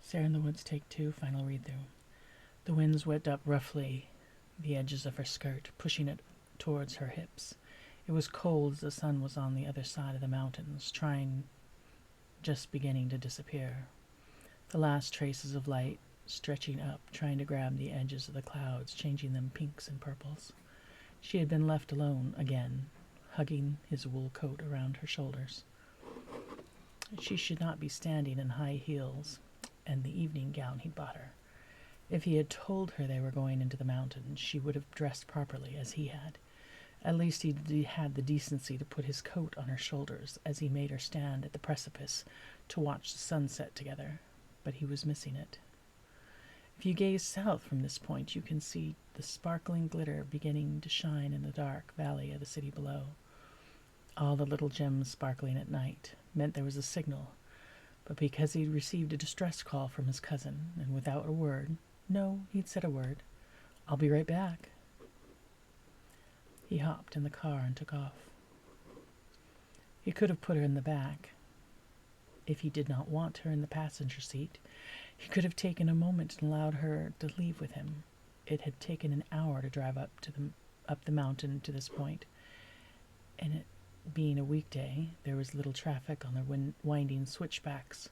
Sarah in the Woods, Take Two, final read through. The winds whipped up roughly the edges of her skirt, pushing it towards her hips. It was cold as the sun was on the other side of the mountains, just beginning to disappear. The last traces of light stretching up, trying to grab the edges of the clouds, changing them pinks and purples. She had been left alone again, hugging his wool coat around her shoulders. She should not be standing in high heels and the evening gown he'd bought her. If he had told her they were going into the mountains, she would have dressed properly as he had. At least he had the decency to put his coat on her shoulders as he made her stand at the precipice to watch the sunset together, but he was missing it. If you gaze south from this point, you can see the sparkling glitter beginning to shine in the dark valley of the city below. All the little gems sparkling at night meant there was a signal, but because he'd received a distress call from his cousin, and without a word, no, he'd said a word, "I'll be right back," he hopped in the car and took off. He could have put her in the back. If he did not want her in the passenger seat, he could have taken a moment and allowed her to leave with him. It had taken an hour to drive up the mountain to this point, and it being a weekday, there was little traffic on the winding switchbacks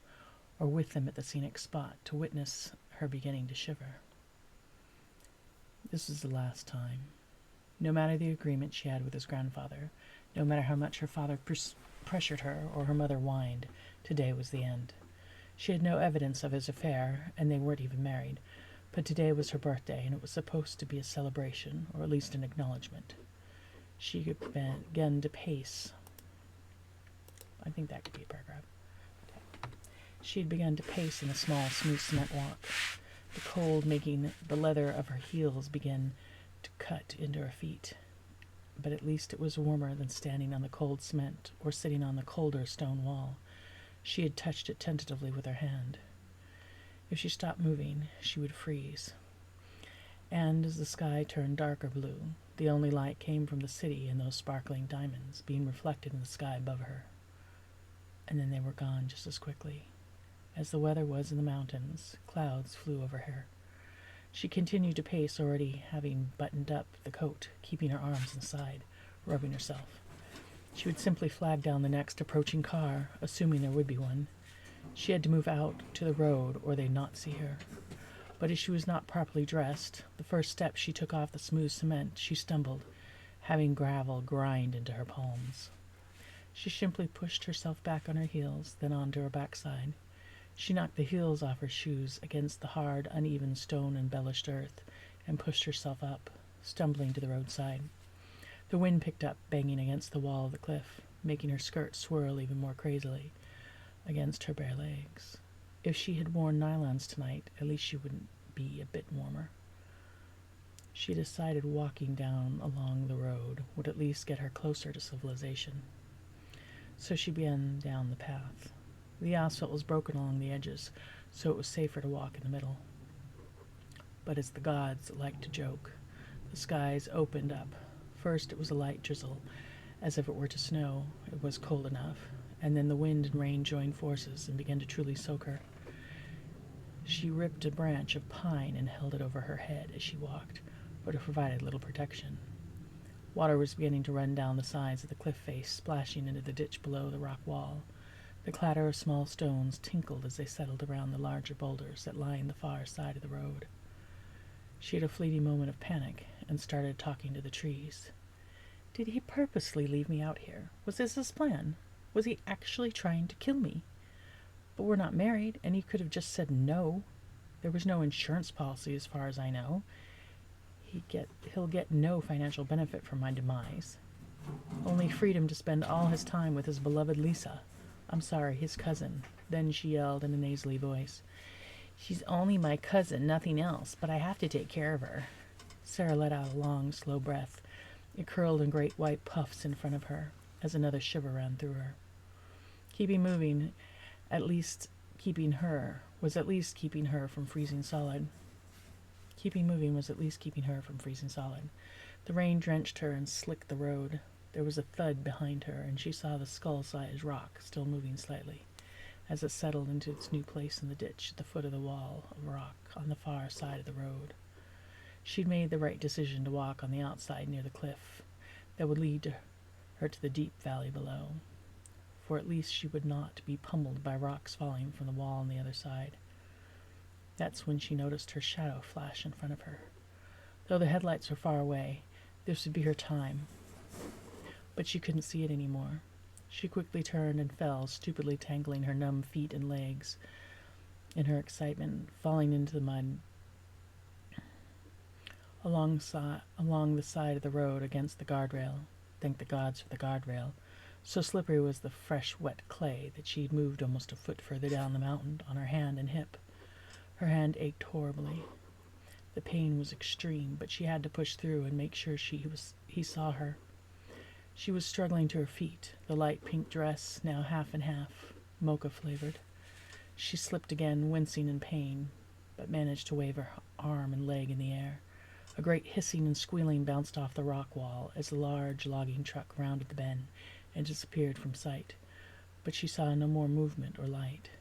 or with them at the scenic spot to witness her beginning to shiver. This was the last time. No matter the agreement she had with his grandfather, no matter how much her father pressured her or her mother whined, today was the end. She had no evidence of his affair, and they weren't even married, but today was her birthday, and it was supposed to be a celebration, or at least an acknowledgement. She began to pace. I think that could be a paragraph. Okay. She had begun to pace in a small, smooth cement walk, the cold making the leather of her heels begin to cut into her feet. But at least it was warmer than standing on the cold cement or sitting on the colder stone wall. She had touched it tentatively with her hand. If she stopped moving, she would freeze. And as the sky turned darker blue, the only light came from the city and those sparkling diamonds being reflected in the sky above her. And then they were gone just as quickly. As the weather was in the mountains, clouds flew over her. She continued to pace, already having buttoned up the coat, keeping her arms inside, rubbing herself. She would simply flag down the next approaching car, assuming there would be one. She had to move out to the road or they'd not see her. But as she was not properly dressed, the first step she took off the smooth cement, she stumbled, having gravel grind into her palms. She simply pushed herself back on her heels, then onto her backside. She knocked the heels off her shoes against the hard, uneven stone-embellished earth and pushed herself up, stumbling to the roadside. The wind picked up, banging against the wall of the cliff, making her skirt swirl even more crazily against her bare legs. If she had worn nylons tonight, at least she wouldn't be a bit warmer. She decided walking down along the road would at least get her closer to civilization. So she began down the path. The asphalt was broken along the edges, so it was safer to walk in the middle. But as the gods liked to joke, the skies opened up. First it was a light drizzle, as if it were to snow. It was cold enough, and then the wind and rain joined forces and began to truly soak her. She ripped a branch of pine and held it over her head as she walked, but it provided little protection. Water was beginning to run down the sides of the cliff face, splashing into the ditch below the rock wall. The clatter of small stones tinkled as they settled around the larger boulders that lined the far side of the road. She had a fleeting moment of panic and started talking to the trees. Did he purposely leave me out here? Was this his plan? Was he actually trying to kill me? But we're not married, and he could have just said no. There was no insurance policy as far as I know. He'll get no financial benefit from my demise. Only freedom to spend all his time with his beloved Lisa. I'm sorry, his cousin. Then she yelled in a nasally voice. She's only my cousin, nothing else, but I have to take care of her. Sarah let out a long, slow breath. It curled in great white puffs in front of her, as another shiver ran through her. Keeping moving, was at least keeping her from freezing solid. Keeping moving was at least keeping her from freezing solid. The rain drenched her and slicked the road. There was a thud behind her, and she saw the skull-sized rock still moving slightly, as it settled into its new place in the ditch at the foot of the wall of rock on the far side of the road. She'd made the right decision to walk on the outside near the cliff that would lead her to the deep valley below, for at least she would not be pummeled by rocks falling from the wall on the other side. That's when she noticed her shadow flash in front of her. Though the headlights were far away, this would be her time. But she couldn't see it anymore. She quickly turned and fell, stupidly tangling her numb feet and legs. In her excitement, falling into the mud along the side of the road against the guardrail. Thank the gods for the guardrail. So slippery was the fresh, wet clay that she had moved almost a foot further down the mountain on her hand and hip. Her hand ached horribly. The pain was extreme, but she had to push through and make sure he saw her. She was struggling to her feet, the light pink dress now half and half, mocha-flavored. She slipped again, wincing in pain, but managed to wave her arm and leg in the air. A great hissing and squealing bounced off the rock wall as the large logging truck rounded the bend and disappeared from sight. But she saw no more movement or light.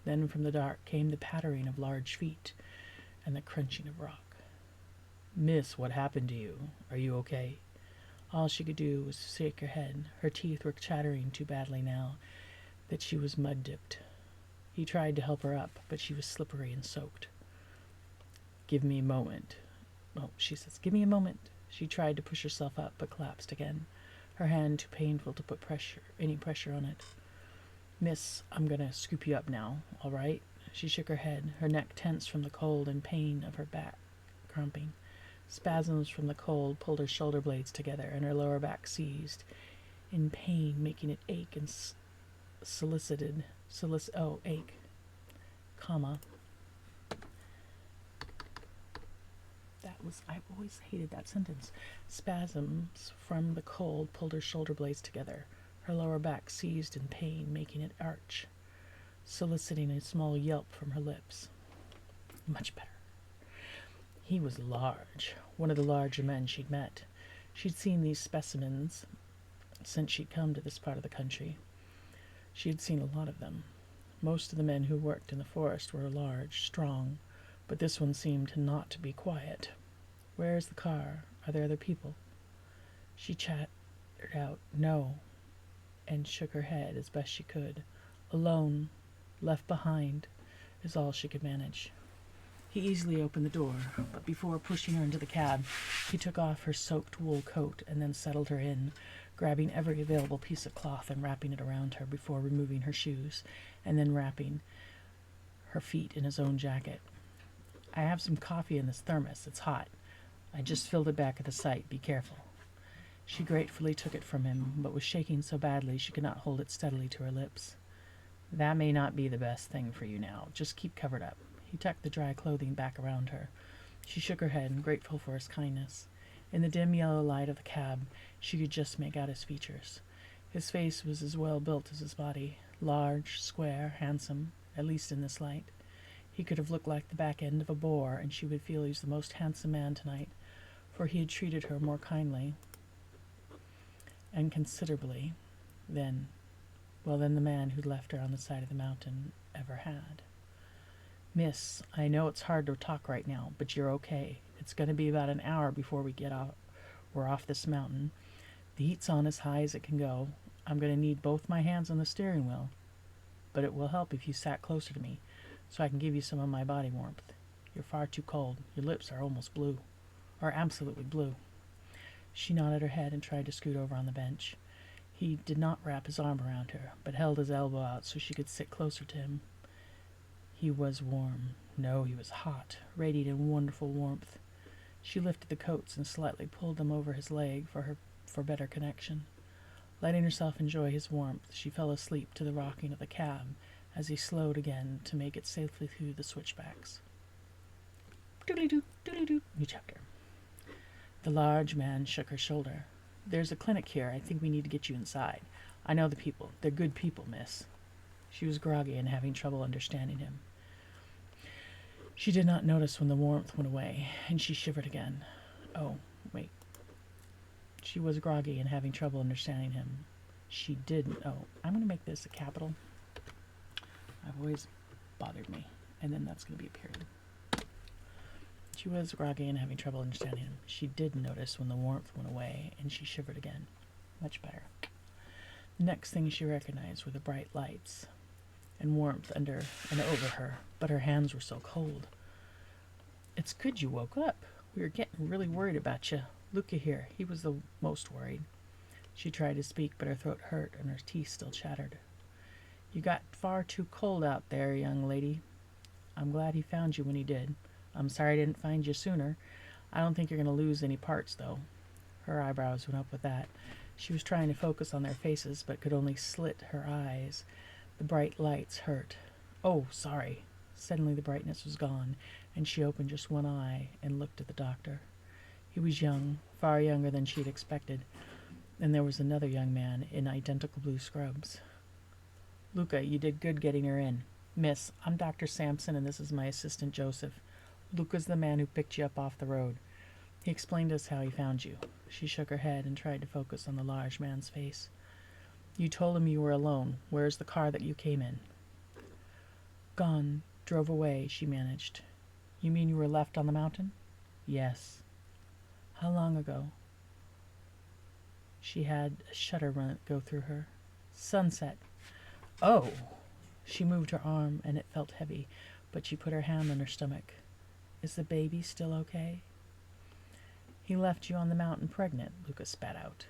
Then from the dark came the pattering of large feet and the crunching of rock. "Miss, what happened to you? Are you okay?" All she could do was shake her head. Her teeth were chattering too badly now that she was mud-dipped. He tried to help her up, but she was slippery and soaked. "Give me a moment." "Oh," she says, "give me a moment." She tried to push herself up, but collapsed again, her hand too painful to put any pressure on it. "Miss, I'm gonna scoop you up now, all right?" She shook her head, her neck tense from the cold and pain of her back cramping. Spasms from the cold pulled her shoulder blades together, and her lower back seized in pain, making it ache and ache, comma. I've always hated that sentence. Spasms from the cold pulled her shoulder blades together, her lower back seized in pain, making it arch, soliciting a small yelp from her lips. Much better. He was large, one of the larger men she'd met. She'd seen these specimens since she'd come to this part of the country. She had seen a lot of them. Most of the men who worked in the forest were large, strong, but this one seemed not to be quiet. "Where is the car? Are there other people?" She chattered out, "No," and shook her head as best she could. "Alone, left behind," is all she could manage. He easily opened the door, but before pushing her into the cab, he took off her soaked wool coat and then settled her in, grabbing every available piece of cloth and wrapping it around her before removing her shoes, and then wrapping her feet in his own jacket. "I have some coffee in this thermos. It's hot. I just filled it back at the site. Be careful." She gratefully took it from him, but was shaking so badly she could not hold it steadily to her lips. "That may not be the best thing for you now. Just keep covered up." He tucked the dry clothing back around her. She shook her head, grateful for his kindness. In the dim yellow light of the cab, she could just make out his features. His face was as well built as his body, large, square, handsome, at least in this light. He could have looked like the back end of a boar, and she would feel he was the most handsome man tonight, for he had treated her more kindly and considerably than the man who'd left her on the side of the mountain ever had. "Miss, I know it's hard to talk right now, but you're okay. It's going to be about an hour before we're off this mountain. The heat's on as high as it can go. I'm going to need both my hands on the steering wheel, but it will help if you sat closer to me, so I can give you some of my body warmth. You're far too cold. Your lips are almost blue, or absolutely blue." She nodded her head and tried to scoot over on the bench. He did not wrap his arm around her, but held his elbow out so she could sit closer to him. He was warm. No, he was hot, radiating wonderful warmth. She lifted the coats and slightly pulled them over his leg for better connection. Letting herself enjoy his warmth, she fell asleep to the rocking of the cab as he slowed again to make it safely through the switchbacks. Doodly-doo, doodly-doo. New chapter. The large man shook her shoulder. "There's a clinic here. I think we need to get you inside. I know the people. They're good people, miss." She was groggy and having trouble understanding him. She did not notice when the warmth went away, and she shivered again. Oh, wait. She was groggy and having trouble understanding him. She didn't. Oh, I'm going to make this a capital. I've always bothered me. And then that's going to be a period. She was groggy and having trouble understanding him. She did notice when the warmth went away, and she shivered again. Much better. The next thing she recognized were the bright lights and warmth under and over her, but her hands were so cold. It's good you woke up. We were getting really worried about you. Luca here, he was the most worried. She tried to speak, but her throat hurt and her teeth still chattered. You got far too cold out there, young lady. I'm glad he found you when he did. I'm sorry I didn't find you sooner. I don't think you're going to lose any parts, though. Her eyebrows went up with that. She was trying to focus on their faces, but could only slit her eyes. The bright lights hurt. Oh, sorry. Suddenly the brightness was gone, and she opened just one eye and looked at the doctor. He was young, far younger than she'd expected, and there was another young man in identical blue scrubs. Luca, you did good getting her in. Miss, I'm Dr. Sampson, and this is my assistant, Joseph. Luca's the man who picked you up off the road. He explained to us how he found you. She shook her head and tried to focus on the large man's face. You told him you were alone. Where's the car that you came in? Gone. Drove away, she managed. You mean you were left on the mountain? Yes. How long ago? She had a shudder go through her. Sunset. Oh! She moved her arm, and it felt heavy, but she put her hand on her stomach. Is the baby still okay? He left you on the mountain pregnant, Lucas spat out.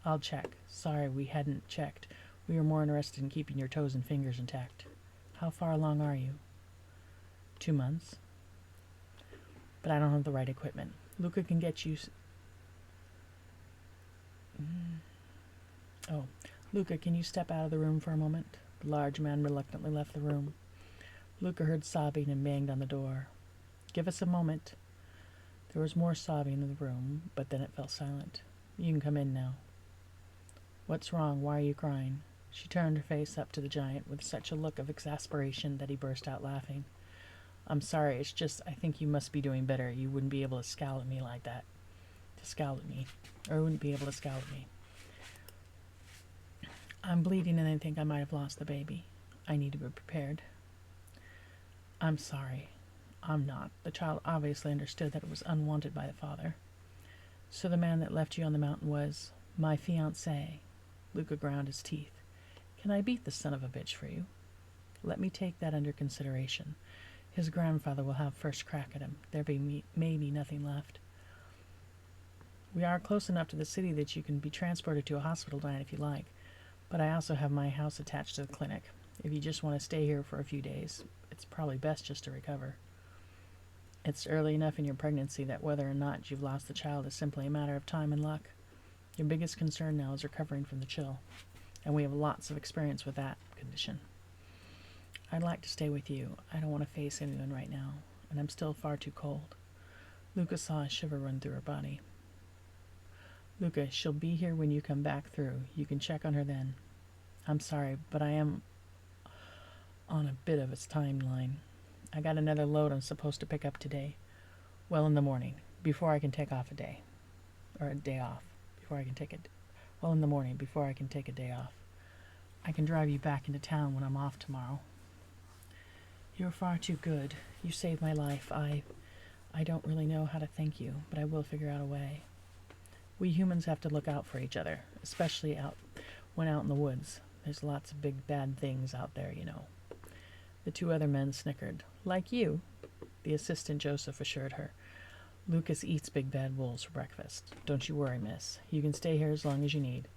I'll check. Sorry, we hadn't checked. We were more interested in keeping your toes and fingers intact. How far along are you? 2 months. But I don't have the right equipment. Luca can get you... Luca, can you step out of the room for a moment? The large man reluctantly left the room. Luca heard sobbing and banged on the door. Give us a moment. There was more sobbing in the room, but then it fell silent. You can come in now. What's wrong? Why are you crying? She turned her face up to the giant with such a look of exasperation that he burst out laughing. I'm sorry, it's just I think you must be doing better. You wouldn't be able to scowl at me like that. Wouldn't be able to scowl at me. I'm bleeding and I think I might have lost the baby. I need to be prepared. I'm sorry. I'm not. The child obviously understood that it was unwanted by the father. So the man that left you on the mountain was my fiancé. Luca ground his teeth. Can I beat the son of a bitch for you? Let me take that under consideration. His grandfather will have first crack at him. There may be nothing left. We are close enough to the city that you can be transported to a hospital tonight if you like. But I also have my house attached to the clinic. If you just want to stay here for a few days, it's probably best just to recover. It's early enough in your pregnancy that whether or not you've lost the child is simply a matter of time and luck. Your biggest concern now is recovering from the chill, and we have lots of experience with that condition. I'd like to stay with you. I don't want to face anyone right now, and I'm still far too cold. Luca saw a shiver run through her body. Luca, she'll be here when you come back through. You can check on her then. I'm sorry, but I am on a bit of a timeline. I got another load I'm supposed to pick up today. Well, in the morning, before I can take off a day. Or a day off. In the morning, before I can take a day off. I can drive you back into town when I'm off tomorrow. You're far too good. You saved my life. I don't really know how to thank you, but I will figure out a way. We humans have to look out for each other, especially when out in the woods. There's lots of big bad things out there, you know. The two other men snickered. Like you, the assistant Joseph assured her. Lucas eats big bad wolves for breakfast. Don't you worry, miss. You can stay here as long as you need.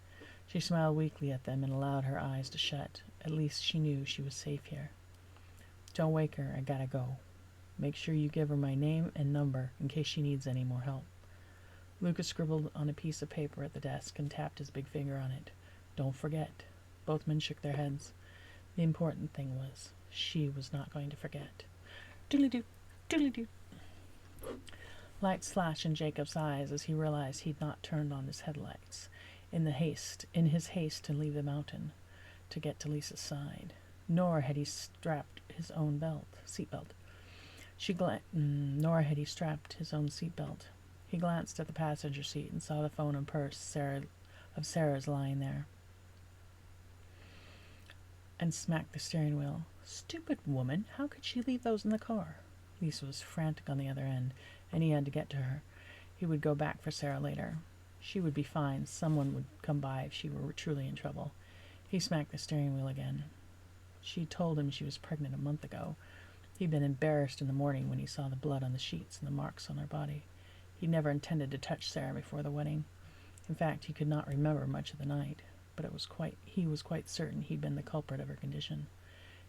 She smiled weakly at them and allowed her eyes to shut. At least she knew she was safe here. Don't wake her. I gotta go. Make sure you give her my name and number in case she needs any more help. Lucas scribbled on a piece of paper at the desk and tapped his big finger on it. Don't forget. Both men shook their heads. The important thing was, she was not going to forget. Doodly-doo, doodly-doo. Lights flashed in Jacob's eyes as he realized he'd not turned on his headlights in his haste to leave the mountain to get to Lisa's side. Nor had he strapped his own seatbelt. Nor had he strapped his own seatbelt. He glanced at the passenger seat and saw the phone and purse of Sarah's lying there, and smacked the steering wheel. Stupid woman! How could she leave those in the car? Lisa was frantic on the other end, and he had to get to her. He would go back for Sarah later. She would be fine. Someone would come by if she were truly in trouble. He smacked the steering wheel again. She told him she was pregnant a month ago. He'd been embarrassed in the morning when he saw the blood on the sheets and the marks on her body. He never intended to touch Sarah before the wedding. In fact, he could not remember much of the night, but he was quite certain he'd been the culprit of her condition,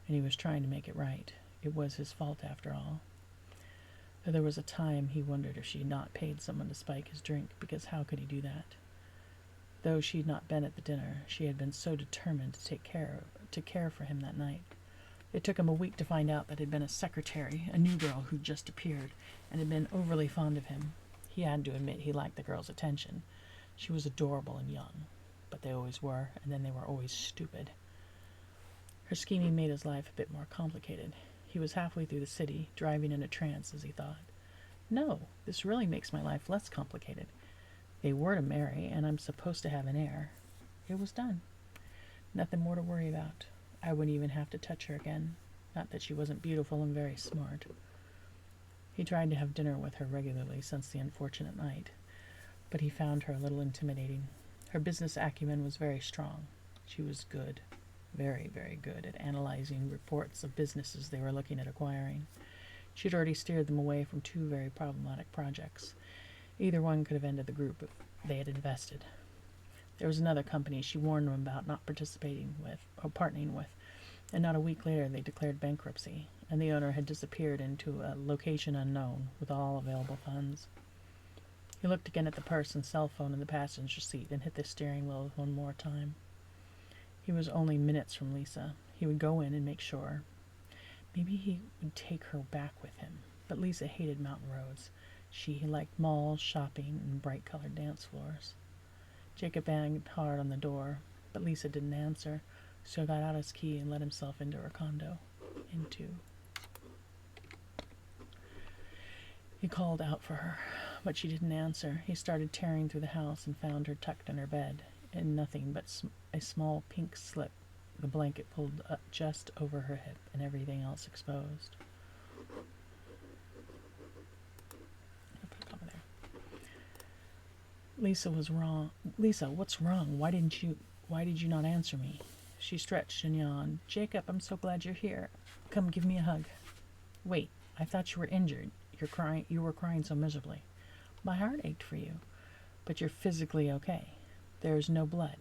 and he was trying to make it right. It was his fault, after all. There was a time he wondered if she had not paid someone to spike his drink, because how could he do that? Though she had not been at the dinner, she had been so determined to care for him that night. It took him a week to find out that it had been a secretary, a new girl who'd just appeared, and had been overly fond of him. He had to admit he liked the girl's attention. She was adorable and young, but they always were, and then they were always stupid. Her scheming made his life a bit more complicated. He was halfway through the city, driving in a trance as he thought. No, this really makes my life less complicated. They were to marry, and I'm supposed to have an heir. It was done. Nothing more to worry about. I wouldn't even have to touch her again. Not that she wasn't beautiful and very smart. He tried to have dinner with her regularly since the unfortunate night, but he found her a little intimidating. Her business acumen was very strong. She was good, very, very good at analyzing reports of businesses they were looking at acquiring. She had already steered them away from 2 very problematic projects. Either one could have ended the group if they had invested. There was another company she warned them about not participating with, or partnering with, and not a week later they declared bankruptcy, and the owner had disappeared into a location unknown with all available funds. He looked again at the purse and cell phone in the passenger seat and hit the steering wheel one more time. He was only minutes from Lisa. He would go in and make sure. Maybe he would take her back with him, but Lisa hated mountain roads. She liked malls, shopping, and bright-colored dance floors. Jacob banged hard on the door, but Lisa didn't answer, so he got out his key and let himself into her condo. He called out for her, but she didn't answer. He started tearing through the house and found her tucked in her bed, in nothing but a small pink slip, the blanket pulled up just over her hip and everything else exposed. Lisa was wrong. Lisa, what's wrong? Why did you not answer me? She stretched and yawned. Jacob, I'm so glad you're here. Come, give me a hug. Wait, I thought you were injured. You were crying so miserably. My heart ached for you, but you're physically okay. There's no blood.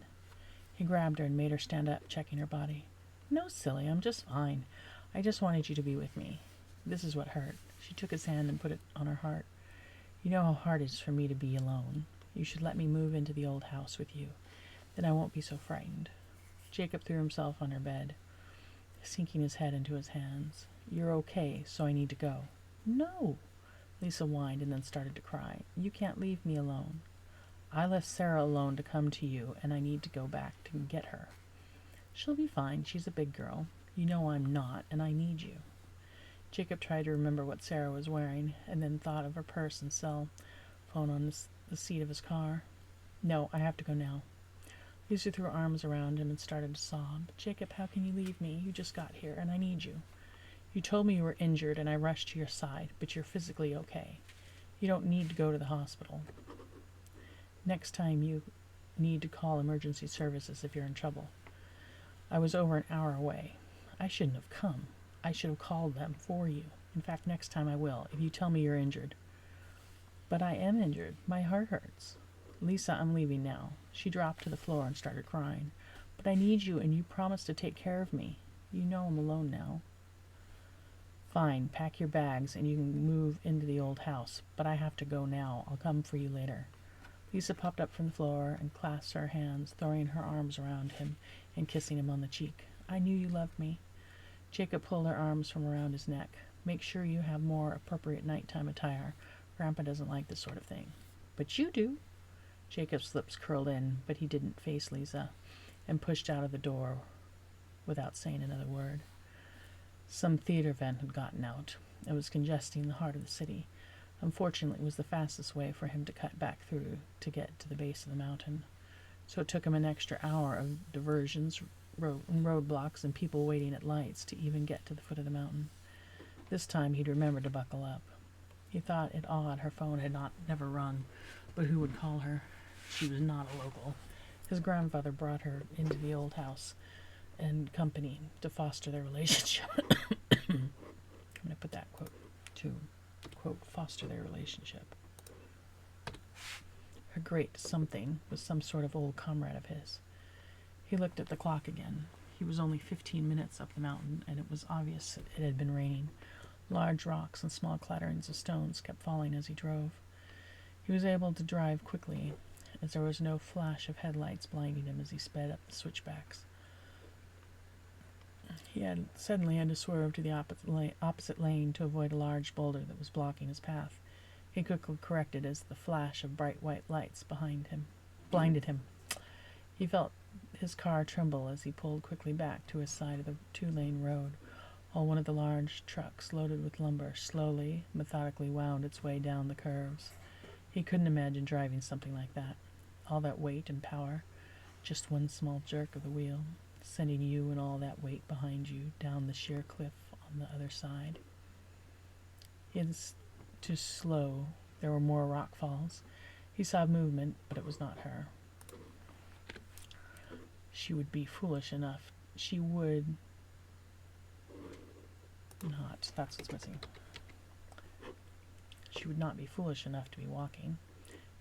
He grabbed her and made her stand up, checking her body. No, silly, I'm just fine. I just wanted you to be with me. This is what hurt. She took his hand and put it on her heart. You know how hard it is for me to be alone. You should let me move into the old house with you. Then I won't be so frightened. Jacob threw himself on her bed, sinking his head into his hands. You're okay, so I need to go. No, Lisa whined and then started to cry. You can't leave me alone. I left Sarah alone to come to you, and I need to go back to get her. She'll be fine. She's a big girl. You know I'm not, and I need you. Jacob tried to remember what Sarah was wearing, and then thought of her purse and cell phone on the seat of his car. No, I have to go now. Lisa threw her arms around him and started to sob. Jacob, how can you leave me? You just got here, and I need you. You told me you were injured, and I rushed to your side, but you're physically okay. You don't need to go to the hospital. Next time you need to call emergency services if you're in trouble. I was over an hour away. I shouldn't have come. I should have called them for you. In fact, next time I will, if you tell me you're injured. But I am injured. My heart hurts. Lisa, I'm leaving now. She dropped to the floor and started crying. But I need you, and you promised to take care of me. You know I'm alone now. Fine, pack your bags, and you can move into the old house. But I have to go now. I'll come for you later. Lisa popped up from the floor and clasped her hands, throwing her arms around him and kissing him on the cheek. I knew you loved me. Jacob pulled her arms from around his neck. Make sure you have more appropriate nighttime attire. Grandpa doesn't like this sort of thing. But you do. Jacob's lips curled in, but he didn't face Lisa, and pushed out of the door without saying another word. Some theater vent had gotten out. It was congesting the heart of the city. Unfortunately, it was the fastest way for him to cut back through to get to the base of the mountain. So it took him an extra hour of diversions, roadblocks and people waiting at lights to even get to the foot of the mountain. This time he'd remembered to buckle up. He thought it odd her phone had never rung, but who would call her? She was not a local. His grandfather brought her into the old house and company to foster their relationship. I'm going to put that quote to, quote, foster their relationship. Her great something was some sort of old comrade of his. He looked at the clock again. He was only 15 minutes up the mountain, and it was obvious it had been raining. Large rocks and small clatterings of stones kept falling as he drove. He was able to drive quickly, as there was no flash of headlights blinding him as he sped up the switchbacks. He had suddenly had to swerve to the opposite lane to avoid a large boulder that was blocking his path. He quickly corrected as the flash of bright white lights behind him blinded him. He felt his car tremble as he pulled quickly back to his side of the two-lane road, while one of the large trucks loaded with lumber slowly, methodically wound its way down the curves. He couldn't imagine driving something like that. All that weight and power, just one small jerk of the wheel, sending you and all that weight behind you down the sheer cliff on the other side. It's too slow. There were more rock falls. He saw movement, but it was not her. She would be foolish enough. She would not. That's what's missing. She would not be foolish enough to be walking.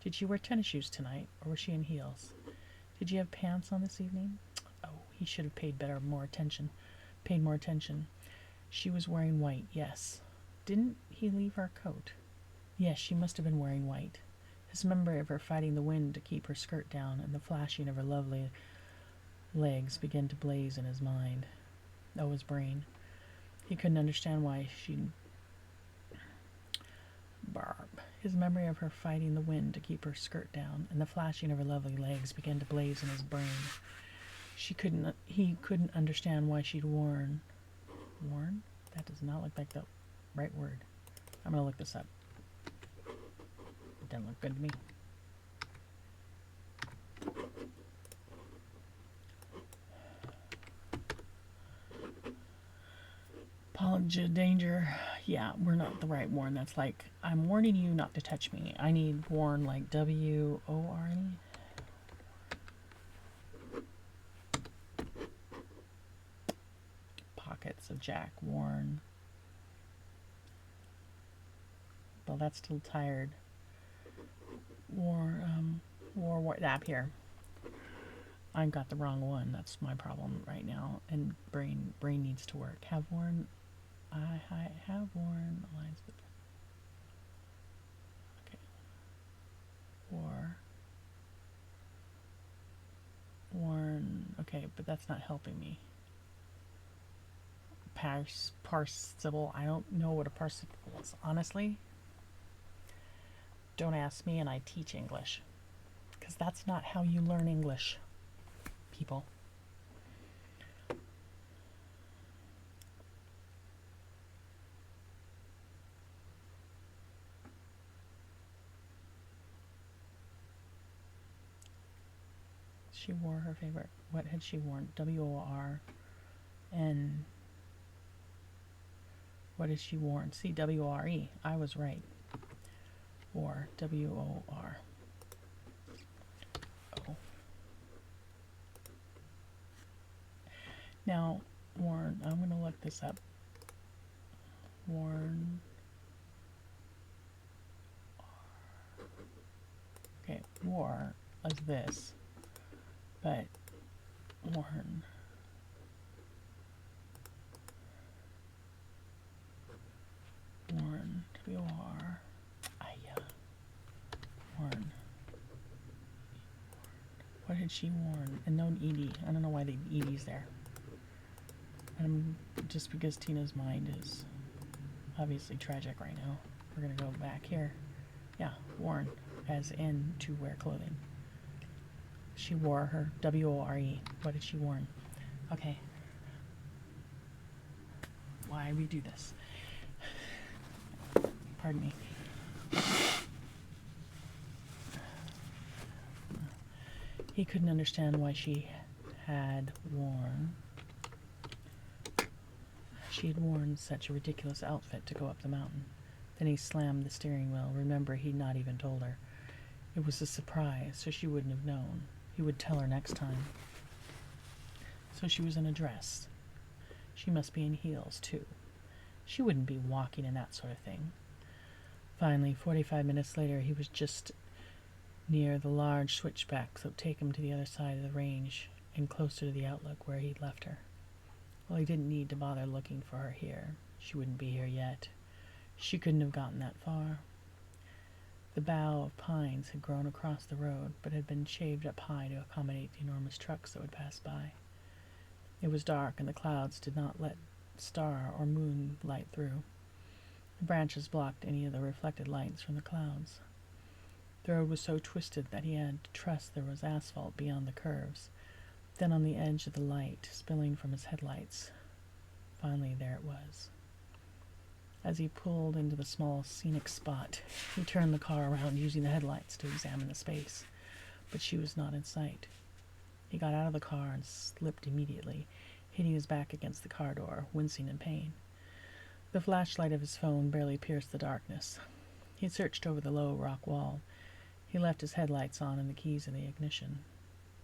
Did she wear tennis shoes tonight, or was she in heels? Did you have pants on this evening? Oh, he should have paid more attention. She was wearing white, yes. Didn't he leave her coat? Yes, she must have been wearing white. His memory of her fighting the wind to keep her skirt down and the flashing of her lovely legs began to blaze in his mind. Oh, his brain. He couldn't understand why she'd... His memory of her fighting the wind to keep her skirt down and the flashing of her lovely legs began to blaze in his brain. He couldn't understand why she'd worn? That does not look like the right word. I'm going to look this up. It doesn't look good to me. Danger. Yeah, we're not the right warn. That's like, I'm warning you not to touch me. I need warn like W-O-R-E. Pockets of Jack worn. Well, that's still tired. War, that here. I've got the wrong one. That's my problem right now. And brain needs to work. Have worn. I have worn lines. Okay. Worn. Okay, but that's not helping me. Participle. I don't know what a participle is. Honestly, don't ask me, and I teach English. Because that's not how you learn English, people. She wore her favorite. What had she worn? W-O-R-N. What has she worn? See, W-O-R-E. I was right. Or W-O-R. Oh. Now, worn. I'm going to look this up. Worn. Okay, wore is this. But worn. Worn. W-O-R. Worn. What had she worn? And no ED. I don't know why the ED's there. And just because Tina's mind is obviously tragic right now, we're going to go back here. Yeah, worn. As in to wear clothing. She wore her W-O-R-E. What had she worn? Okay. Why we do this? Pardon me. He couldn't understand why she had worn She had worn such a ridiculous outfit to go up the mountain. Then he slammed the steering wheel. Remember, he'd not even told her. It was a surprise, so she wouldn't have known. He would tell her next time. So she was in a dress. She must be in heels, too. She wouldn't be walking in that sort of thing. Finally, 45 minutes later, he was just near the large switchback that would take him to the other side of the range and closer to the outlook where he'd left her. Well, he didn't need to bother looking for her here. She wouldn't be here yet. She couldn't have gotten that far. The bough of pines had grown across the road, but had been shaved up high to accommodate the enormous trucks that would pass by. It was dark, and the clouds did not let star or moon light through. The branches blocked any of the reflected lights from the clouds. The road was so twisted that he had to trust there was asphalt beyond the curves. Then on the edge of the light, spilling from his headlights. Finally, there it was. As he pulled into the small scenic spot, he turned the car around using the headlights to examine the space, but she was not in sight. He got out of the car and slipped immediately, hitting his back against the car door, wincing in pain. The flashlight of his phone barely pierced the darkness. He searched over the low rock wall. He left his headlights on and the keys in the ignition.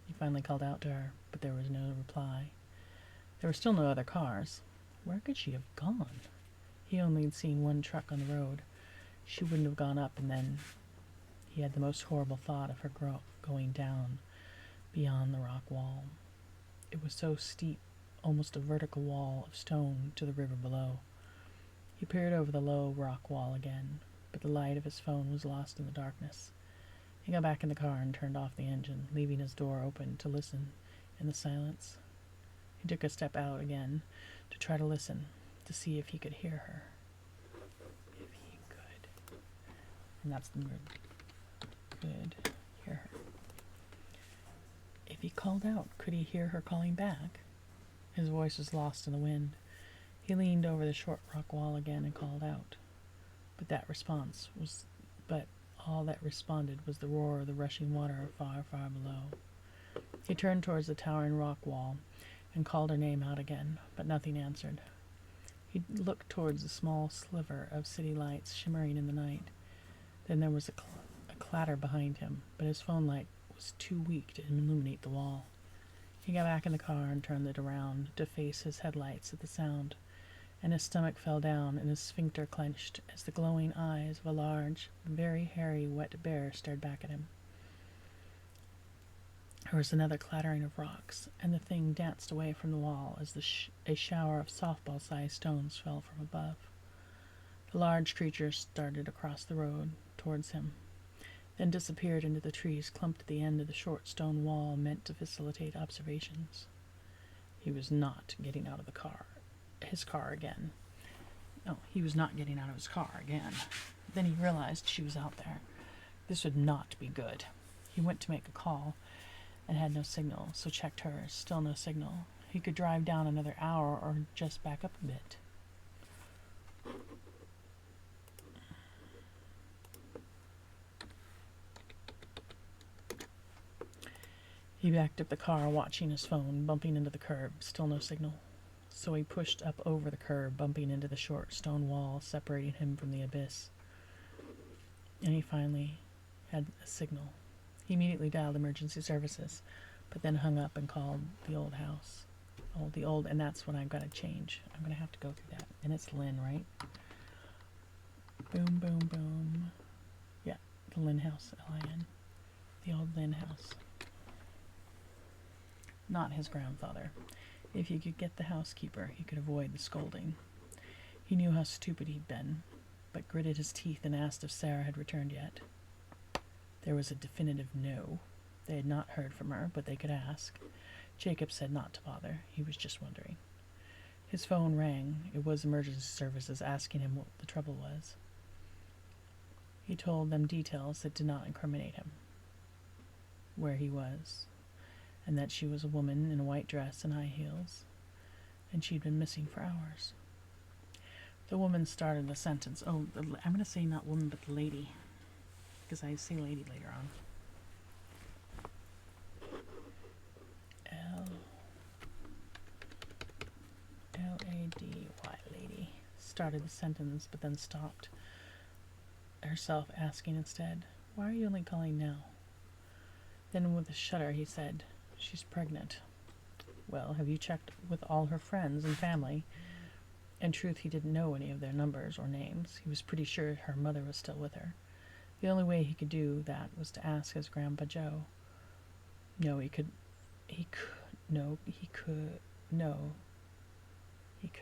He finally called out to her, but there was no reply. There were still no other cars. Where could she have gone? He only had seen one truck on the road. She wouldn't have gone up, and then he had the most horrible thought of her going down beyond the rock wall. It was so steep, almost a vertical wall of stone to the river below. He peered over the low rock wall again, but the light of his phone was lost in the darkness. He got back in the car and turned off the engine, leaving his door open to listen in the silence. He took a step out again to try to listen, to see if he could hear her. If he could. And that's the word. Could hear her. If he called out, could he hear her calling back? His voice was lost in the wind. He leaned over the short rock wall again and called out. But all that responded was the roar of the rushing water far, far below. He turned towards the towering rock wall and called her name out again, but nothing answered. He looked towards the small sliver of city lights shimmering in the night. Then there was a clatter behind him, but his phone light was too weak to illuminate the wall. He got back in the car and turned it around to face his headlights at the sound, and his stomach fell down and his sphincter clenched as the glowing eyes of a large, very hairy, wet bear stared back at him. There was another clattering of rocks, and the thing danced away from the wall as a shower of softball-sized stones fell from above. The large creature started across the road towards him, then disappeared into the trees clumped at the end of the short stone wall meant to facilitate observations. He was not getting out of his car again. No, he was not getting out of his car again. Then he realized she was out there. This would not be good. He went to make a call and had no signal, so checked hers. Still no signal. He could drive down another hour or just back up a bit. He backed up the car, watching his phone, bumping into the curb. Still no signal. So he pushed up over the curb, bumping into the short stone wall separating him from the abyss. And he finally had a signal. He immediately dialed emergency services, but then hung up and called the old house. And that's when I've got to change. I'm going to have to go through that. And it's Lynn, right? Boom, boom, boom. Yeah, the Lynn house, L-I-N. The old Lynn house. Not his grandfather. If he could get the housekeeper, he could avoid the scolding. He knew how stupid he'd been, but gritted his teeth and asked if Sarah had returned yet. There was a definitive no. They had not heard from her, but they could ask. Jacob said not to bother. He was just wondering. His phone rang. It was emergency services asking him what the trouble was. He told them details that did not incriminate him. Where he was, and that she was a woman in a white dress and high heels, and she'd been missing for hours. The woman started the sentence. I'm going to say not woman, but the lady, because I say lady later on. Lady, lady, started the sentence, but then stopped herself, asking instead, why are you only calling now? Then with a shudder he said, she's pregnant. Well, have you checked with all her friends and family? In truth, he didn't know any of their numbers or names. He was pretty sure her mother was still with her. The only way he could do that was to ask his Grandpa Joe. No, he could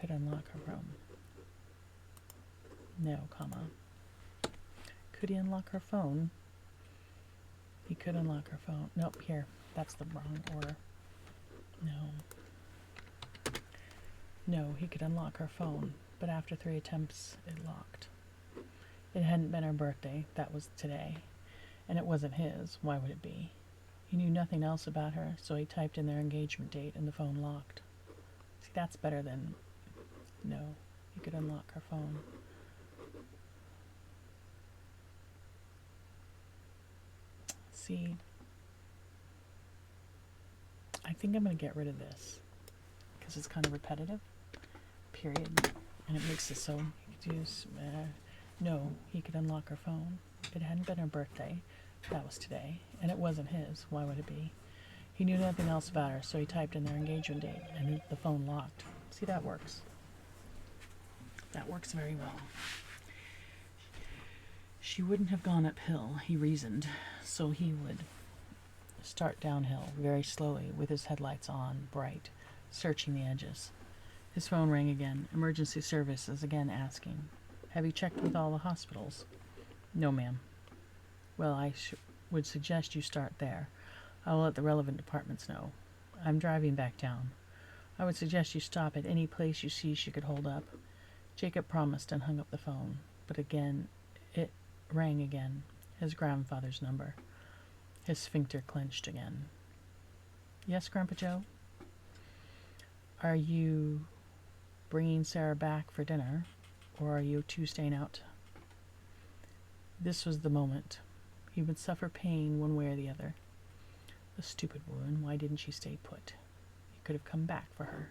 unlock her phone. No, comma. Could he unlock her phone? He could unlock her phone. Nope, here. That's the wrong order. No, he could unlock her phone, but after 3 attempts, it locked. It hadn't been her birthday. That was today. And it wasn't his. Why would it be? He knew nothing else about her, so he typed in their engagement date and the phone locked. See, that's better than... No, he could unlock her phone. See, I think I'm going to get rid of this because it's kind of repetitive, period, and it makes it so no, he could unlock her phone. It hadn't been her birthday. That was today, and it wasn't his. Why would it be? He knew nothing else about her, so he typed in their engagement date, and the phone locked. See, that works. That works very well. She wouldn't have gone uphill, he reasoned, so he would start downhill very slowly with his headlights on, bright, searching the edges. His phone rang again. Emergency services again asking, have you checked with all the hospitals? No, ma'am. Well, I would suggest you start there. I will let the relevant departments know. I'm driving back down. I would suggest you stop at any place you see she could hold up. Jacob promised and hung up the phone, but again it rang again, his grandfather's number. His sphincter clenched again. Yes, Grandpa Joe? Are you bringing Sarah back for dinner, or are you two staying out? This was the moment. He would suffer pain one way or the other. The stupid woman, why didn't she stay put? He could have come back for her.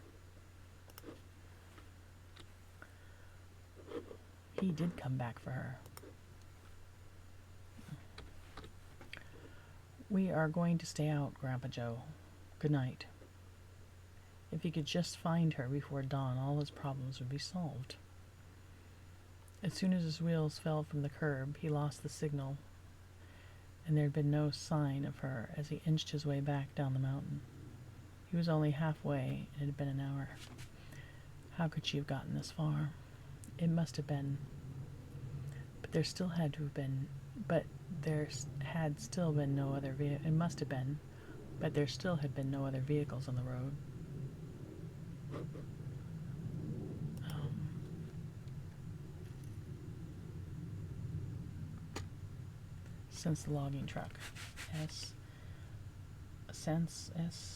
He did come back for her. We are going to stay out, Grandpa Joe. Good night. If he could just find her before dawn, all his problems would be solved. As soon as his wheels fell from the curb, he lost the signal, and there had been no sign of her as he inched his way back down the mountain. He was only halfway, and it had been an hour. How could she have gotten this far? It must have been... But there still had to have been... But there had still been no other vehicle. It must have been, but there still had been no other vehicles on the road. Since the logging truck. Since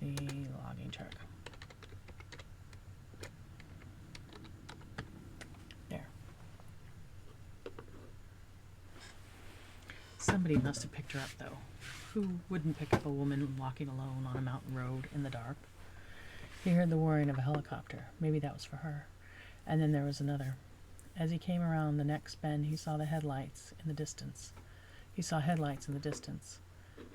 the logging truck. There. Somebody must have picked her up, though. Who wouldn't pick up a woman walking alone on a mountain road in the dark? He heard the whirring of a helicopter. Maybe that was for her. And then there was another. As he came around the next bend, he saw headlights in the distance.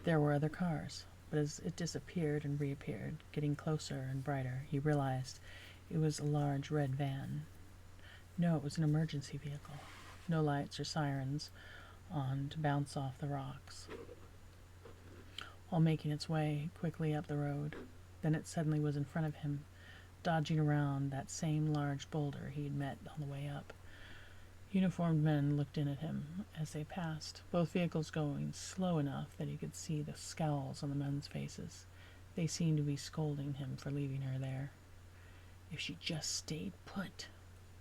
There were other cars, but as it disappeared and reappeared, getting closer and brighter, he realized it was a large red van. No, it was an emergency vehicle. No lights or sirens on to bounce off the rocks, while making its way quickly up the road. Then it suddenly was in front of him, dodging around that same large boulder he had met on the way up. Uniformed men looked in at him as they passed, both vehicles going slow enough that he could see the scowls on the men's faces. They seemed to be scolding him for leaving her there. If she just stayed put.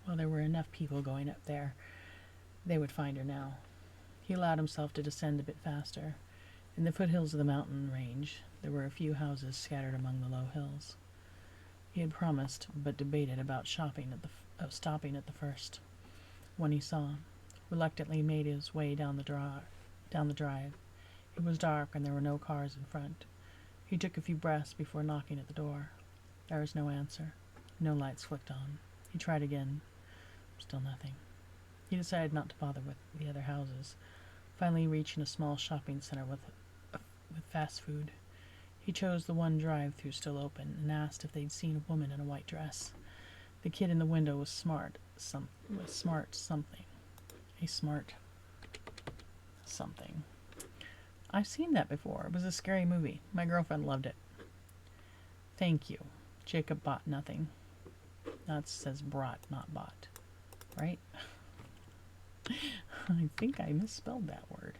Well, there were enough people going up there. They would find her now. He allowed himself to descend a bit faster. In the foothills of the mountain range, there were a few houses scattered among the low hills. He had promised, but debated about stopping at the first one he saw. Reluctantly made his way down the drive. It was dark and there were no cars in front. He took a few breaths before knocking at the door. There was no answer. No lights flicked on. He tried again. Still nothing. He decided not to bother with the other houses, finally reaching a small shopping center with fast food. He chose the one drive-through still open and asked if they'd seen a woman in a white dress. The kid in the window was smart something. A smart something. I've seen that before. It was a scary movie. My girlfriend loved it. Thank you. Jacob bought nothing. That says brought, not bought. Right? I think I misspelled that word.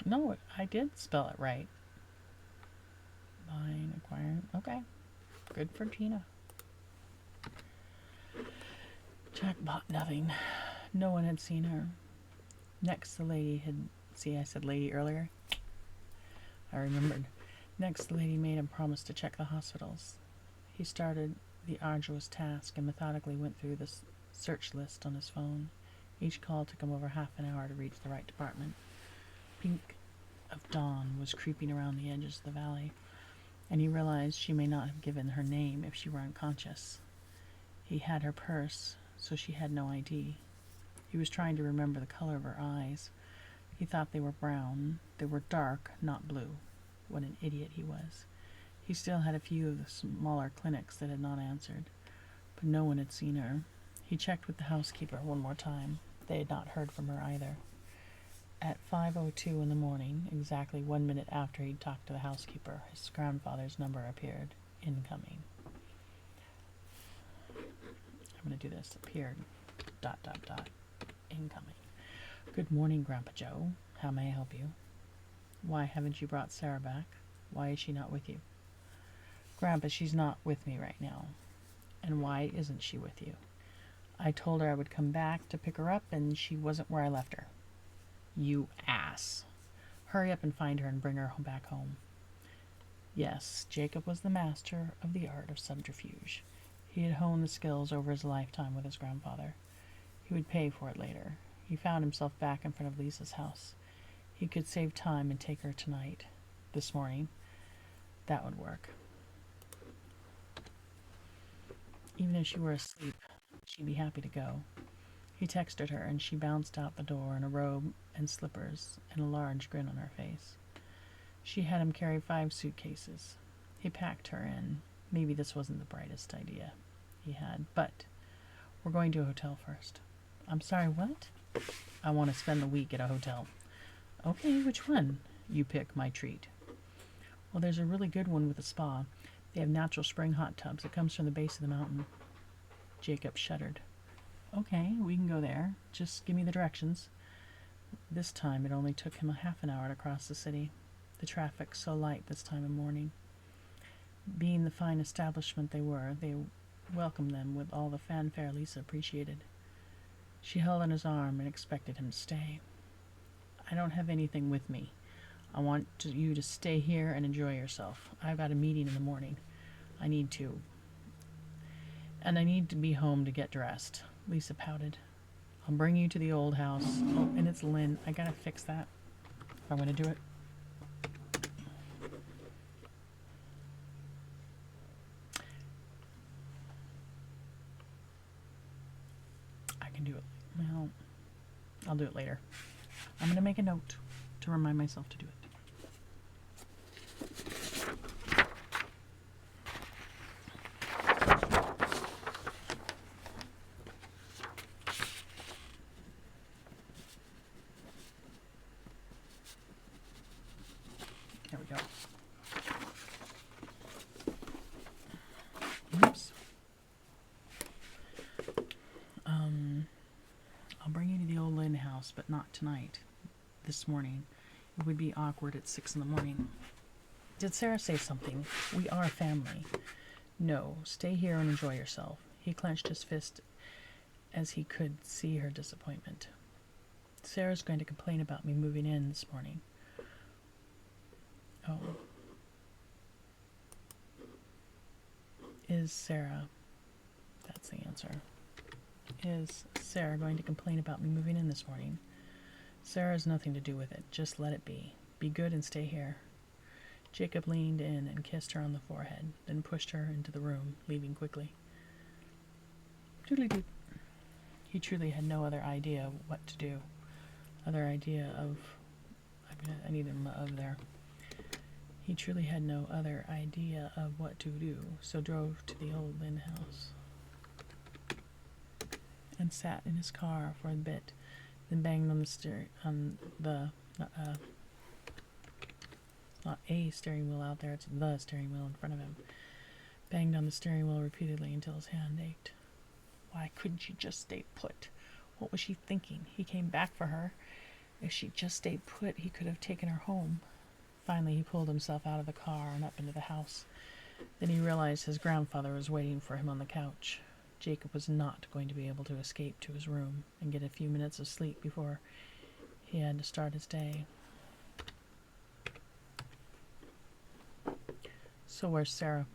No, I did spell it right. Buying, acquiring. Okay. Good for Gina. Jack bought nothing. No one had seen her. Next, the lady had... See, I said lady earlier? I remembered. Next, the lady made him promise to check the hospitals. He started the arduous task and methodically went through the search list on his phone. Each call took him over half an hour to reach the right department. Pink of dawn was creeping around the edges of the valley, and he realized she may not have given her name if she were unconscious. He had her purse, so she had no ID. He was trying to remember the color of her eyes. He thought they were brown. They were dark, not blue. What an idiot he was. He still had a few of the smaller clinics that had not answered, but no one had seen her. He checked with the housekeeper one more time. They had not heard from her either. At 5:02 in the morning, exactly 1 minute after he'd talked to the housekeeper, his grandfather's number appeared. Incoming. I'm going to do this. Appeared. ... Incoming. Good morning, Grandpa Joe. How may I help you? Why haven't you brought Sarah back? Why is she not with you? Grandpa, she's not with me right now. And why isn't she with you? I told her I would come back to pick her up, and she wasn't where I left her. You ass. Hurry up and find her and bring her back home. Yes, Jacob was the master of the art of subterfuge. He had honed the skills over his lifetime with his grandfather. He would pay for it later. He found himself back in front of Lisa's house. He could save time and take her tonight. This morning. That would work. Even if she were asleep, she'd be happy to go. He texted her, and she bounced out the door in a robe and slippers and a large grin on her face. She had him carry 5 suitcases. He packed her in. Maybe this wasn't the brightest idea he had, but we're going to a hotel first. I'm sorry, what? I want to spend the week at a hotel. Okay, which one? You pick, my treat. Well, there's a really good one with a spa. They have natural spring hot tubs. It comes from the base of the mountain. Jacob shuddered. Okay, we can go there. Just give me the directions. This time it only took him a half an hour to cross the city. The traffic so light this time of morning. Being the fine establishment they were, they welcomed them with all the fanfare Lisa appreciated. She held on his arm and expected him to stay. I don't have anything with me. I want you to stay here and enjoy yourself. I've got a meeting in the morning. I need to be home to get dressed. Lisa pouted. I'll bring you to the old house. Oh, and it's Lynn. I gotta fix that if I'm gonna do it. I can do it. Well, I'll do it later. I'm gonna make a note to remind myself to do it. There we go. Oops. I'll bring you to the old Lynn house, but not tonight. This morning. It would be awkward at 6 in the morning. Did Sarah say something? We are family. No, stay here and enjoy yourself. He clenched his fist as he could see her disappointment. Sarah's going to complain about me moving in this morning. Oh. Is Sarah... That's the answer. Is Sarah going to complain about me moving in this morning? Sarah has nothing to do with it. Just let it be. Be good and stay here. Jacob leaned in and kissed her on the forehead, then pushed her into the room, leaving quickly. Doodly-doo. He truly had no other idea of what to do. I need an of there. He truly had no other idea of what to do, so drove to the old Lynn house and sat in his car for a bit, then banged on not a steering wheel out there, it's the steering wheel in front of him. Banged on the steering wheel repeatedly until his hand ached. Why couldn't she just stay put? What was she thinking? He came back for her. If she just stayed put, he could have taken her home. Finally, he pulled himself out of the car and up into the house. Then he realized his grandfather was waiting for him on the couch. Jacob was not going to be able to escape to his room and get a few minutes of sleep before he had to start his day. So where's Sarah?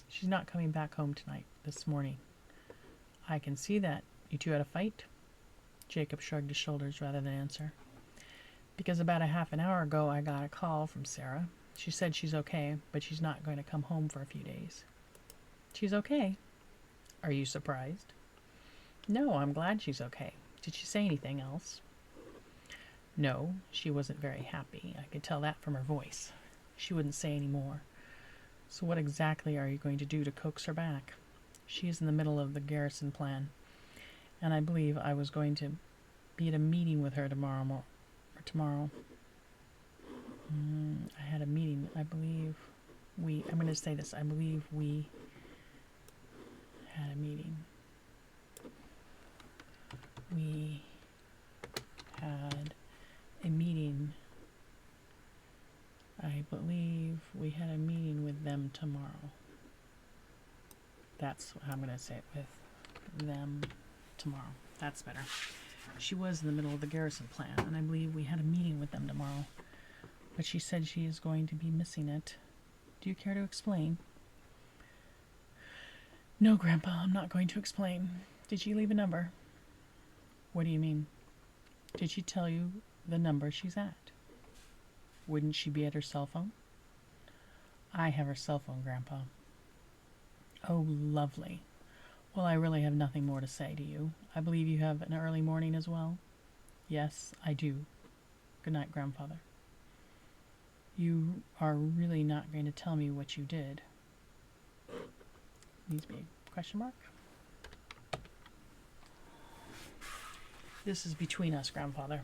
She's not coming back home tonight, this morning. I can see that. You two had a fight? Jacob shrugged his shoulders rather than answer. Because about a half an hour ago I got a call from Sarah. She said she's okay, but she's not going to come home for a few days. She's okay? Are you surprised? No, I'm glad she's okay. Did she say anything else? No, she wasn't very happy. I could tell that from her voice. She wouldn't say any more. So what exactly are you going to do to coax her back? She is in the middle of the garrison plan, and I believe I was going to be at a meeting with her tomorrow. I had a meeting. I believe I'm going to say this. I believe we had a meeting. We had a meeting. I believe we had a meeting with them tomorrow. That's how I'm going to say it, with them tomorrow. That's better. She was in the middle of the garrison plan, and I believe we had a meeting with them tomorrow. But she said she is going to be missing it. Do you care to explain? No, Grandpa, I'm not going to explain. Did she leave a number? What do you mean? Did she tell you the number she's at? Wouldn't she be at her cell phone? I have her cell phone, Grandpa. Oh, lovely. Well, I really have nothing more to say to you. I believe you have an early morning as well? Yes, I do. Good night, Grandfather. You are really not going to tell me what you did? Needs to be a question mark. This is between us, Grandfather.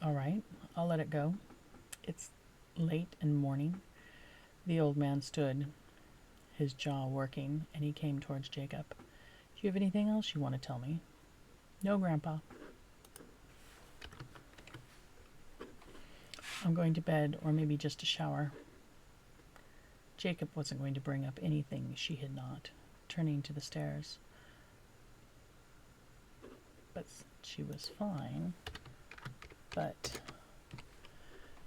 All right, I'll let it go. It's late and morning. The old man stood, his jaw working, and he came towards Jacob. Do you have anything else you want to tell me? No, Grandpa. I'm going to bed, or maybe just a shower. Jacob wasn't going to bring up anything she had not, turning to the stairs. But she was fine. But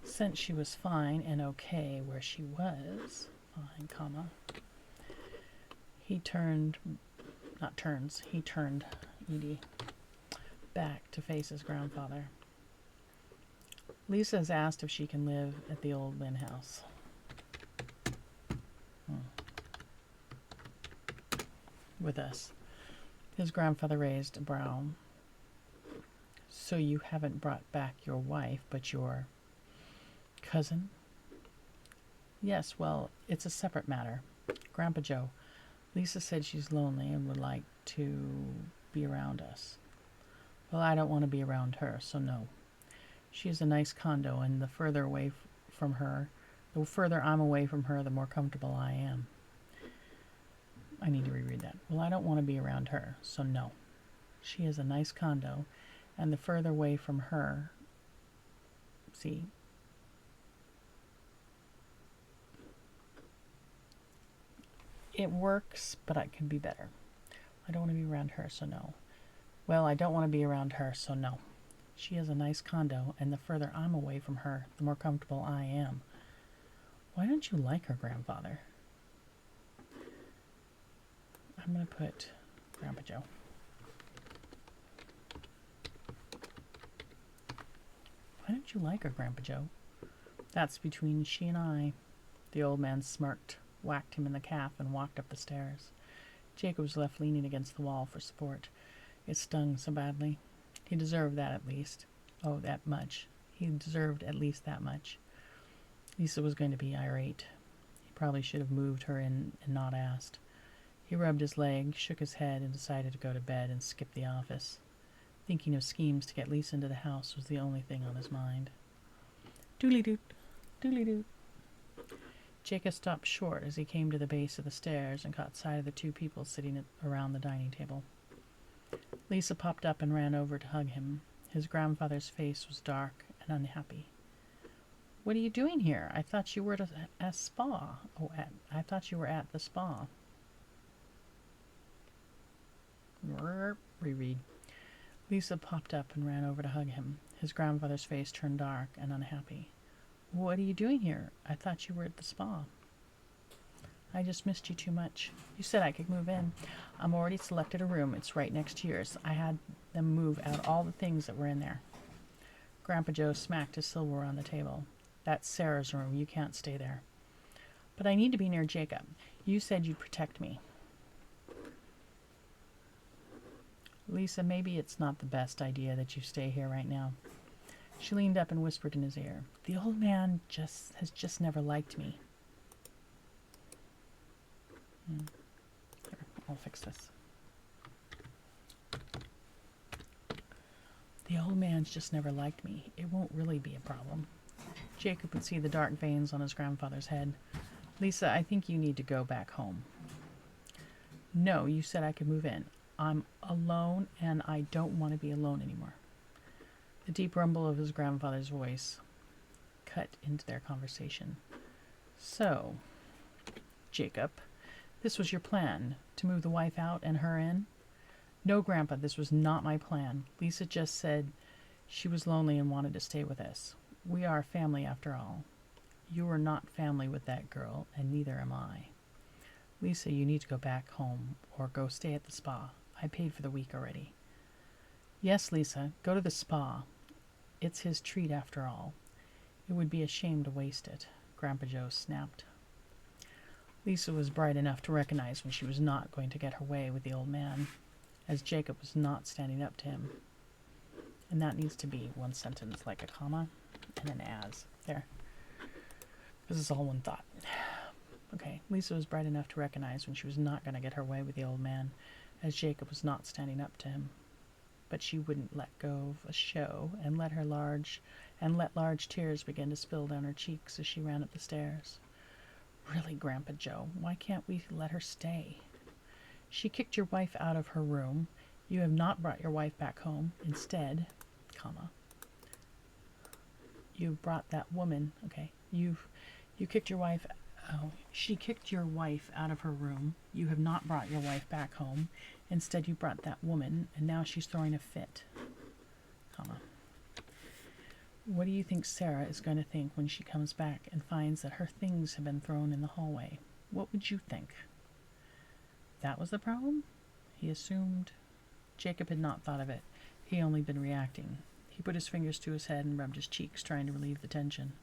since she was fine and okay where she was, fine, comma, he turned Edie back to face his grandfather. Lisa has asked if she can live at the old Lynn house. With us. His grandfather raised a brow. So you haven't brought back your wife, but your cousin? Yes, well, it's a separate matter. Grandpa Joe, Lisa said she's lonely and would like to be around us. Well, I don't want to be around her, so no. She has a nice condo, and the further I'm away from her, the more comfortable I am. I need to reread that. Well, I don't want to be around her, so no. She has a nice condo, and the further away from her, see, it works, but it can be better. I don't want to be around her, so no. Well, I don't want to be around her, so no. She has a nice condo, and the further I'm away from her, the more comfortable I am. Why don't you like her, Grandfather? I'm going to put Grandpa Joe. Why don't you like her, Grandpa Joe? That's between she and I. The old man smirked, whacked him in the calf, and walked up the stairs. Jacob was left leaning against the wall for support. It stung so badly. He deserved that at least. Oh, that much. He deserved at least that much. Lisa was going to be irate. He probably should have moved her in and not asked. He rubbed his leg, shook his head, and decided to go to bed and skip the office. Thinking of schemes to get Lisa into the house was the only thing on his mind. Doodly-doot, doodly-doot. Jacob stopped short as he came to the base of the stairs and caught sight of the two people sitting around the dining table. Lisa popped up and ran over to hug him. His grandfather's face was dark and unhappy. What are you doing here? I thought you were at a spa. I thought you were at the spa. Reread. Lisa popped up and ran over to hug him. His grandfather's face turned dark and unhappy. What are you doing here? I thought you were at the spa. I just missed you too much. You said I could move in. I'm already selected a room. It's right next to yours. I had them move out all the things that were in there. Grandpa Joe smacked his silverware on the table. That's Sarah's room. You can't stay there. But I need to be near Jacob. You said you'd protect me. Lisa, maybe it's not the best idea that you stay here right now. She leaned up and whispered in his ear. The old man has just never liked me. Here, I'll fix this. The old man's just never liked me. It won't really be a problem. Jacob could see the dark veins on his grandfather's head. Lisa, I think you need to go back home. No, you said I could move in. I'm alone, and I don't want to be alone anymore. The deep rumble of his grandfather's voice cut into their conversation. So, Jacob, this was your plan, to move the wife out and her in? No, Grandpa, this was not my plan. Lisa just said she was lonely and wanted to stay with us. We are family after all. You are not family with that girl, and neither am I. Lisa, you need to go back home, or go stay at the spa. I paid for the week already. Yes, Lisa, go to the spa. It's his treat after all. It would be a shame to waste it, Grandpa Joe snapped. Lisa was bright enough to recognize when she was not going to get her way with the old man, as Jacob was not standing up to him. And that needs to be one sentence, like a comma, and an as. There. This is all one thought. Okay, Lisa was bright enough to recognize when she was not going to get her way with the old man, as Jacob was not standing up to him. But she wouldn't let go of a show and let large tears begin to spill down her cheeks as she ran up the stairs. Really, Grandpa Joe, why can't we let her stay? She kicked your wife out of her room. You have not brought your wife back home. Instead, you brought that woman. Okay, you kicked your wife. Oh, she kicked your wife out of her room. You have not brought your wife back home. Instead, you brought that woman, and now she's throwing a fit. What do you think Sarah is going to think when she comes back and finds that her things have been thrown in the hallway? What would you think? That was the problem? He assumed. Jacob had not thought of it. He had only been reacting. He put his fingers to his head and rubbed his cheeks, trying to relieve the tension.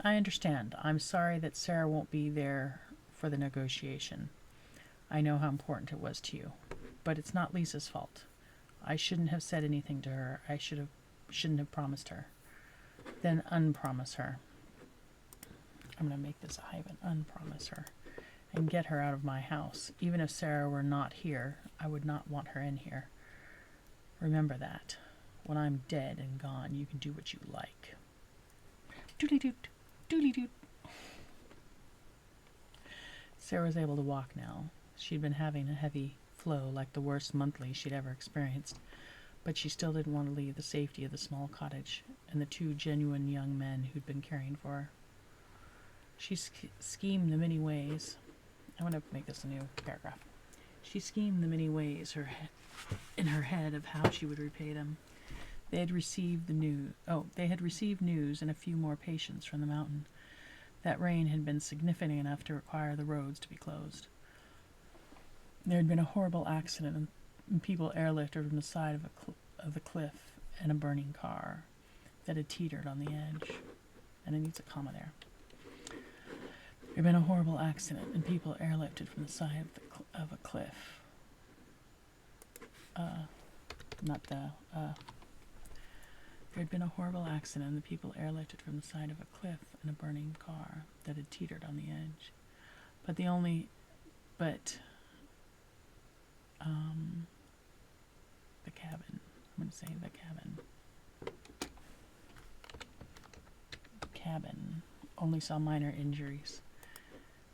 I understand. I'm sorry that Sarah won't be there for the negotiation. I know how important it was to you. But it's not Lisa's fault. I shouldn't have said anything to her. I shouldn't have promised her. Then unpromise her. I'm going to make this a hyphen. Unpromise her. And get her out of my house. Even if Sarah were not here, I would not want her in here. Remember that. When I'm dead and gone, you can do what you like. Doodly-doot. Doodly-doot. Sarah was able to walk now. She'd been having a heavy flow like the worst monthly she'd ever experienced, but she still didn't want to leave the safety of the small cottage and the two genuine young men who'd been caring for her. She schemed the many ways. I want to make this a new paragraph. She schemed the many ways in her head of how she would repay them. They had received news and a few more patients from the mountain. That rain had been significant enough to require the roads to be closed. There had been a horrible accident, and people airlifted from the side of the cliff and a burning car. that had teetered on the edge. And it needs a comma there. There had been a horrible accident, and people airlifted from the side of a cliff. There had been a horrible accident, and the people airlifted from the side of a cliff in a burning car that had teetered on the edge. The cabin. I'm going to say the cabin. Cabin only saw minor injuries,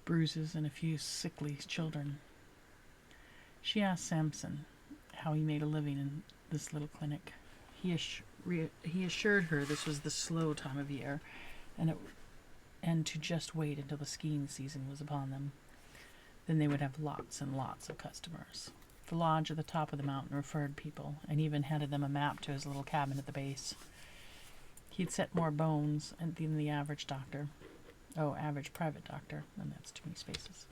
bruises, and a few sickly children. She asked Samson how he made a living in this little clinic. He assured her this was the slow time of year, and to just wait until the skiing season was upon them. Then they would have lots and lots of customers. The lodge at the top of the mountain referred people, and even handed them a map to his little cabin at the base. He'd set more bones than the average doctor. Oh, average private doctor, and that's too many spaces.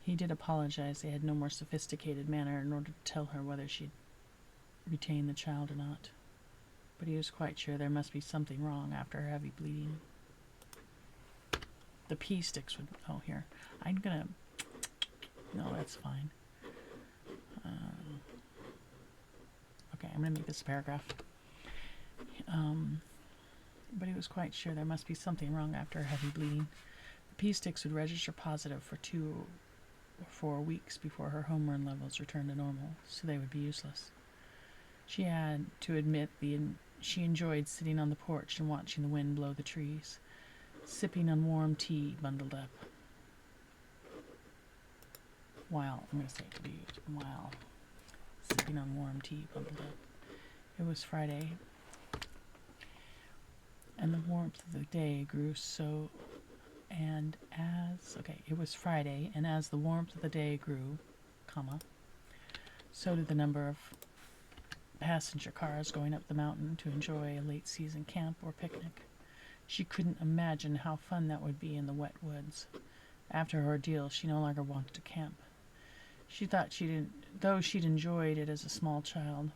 He did apologize they had no more sophisticated manner in order to tell her whether she'd retain the child or not. But he was quite sure there must be something wrong after her heavy bleeding. The pea sticks would... Oh, here. No, that's fine. Okay, I'm going to make this a paragraph. But he was quite sure there must be something wrong after her heavy bleeding. The pea sticks would register positive for 2 or 4 weeks before her hormone levels returned to normal, so they would be useless. She had to admit she enjoyed sitting on the porch and watching the wind blow the trees, sipping on warm tea bundled up. While sipping on warm tea bundled up. It was Friday, and the warmth of the day grew so, it was Friday, and as the warmth of the day grew, so did the number of passenger cars going up the mountain to enjoy a late season camp or picnic. She couldn't imagine how fun that would be in the wet woods. After her ordeal, she no longer wanted to camp. She thought though she'd enjoyed it as a small child.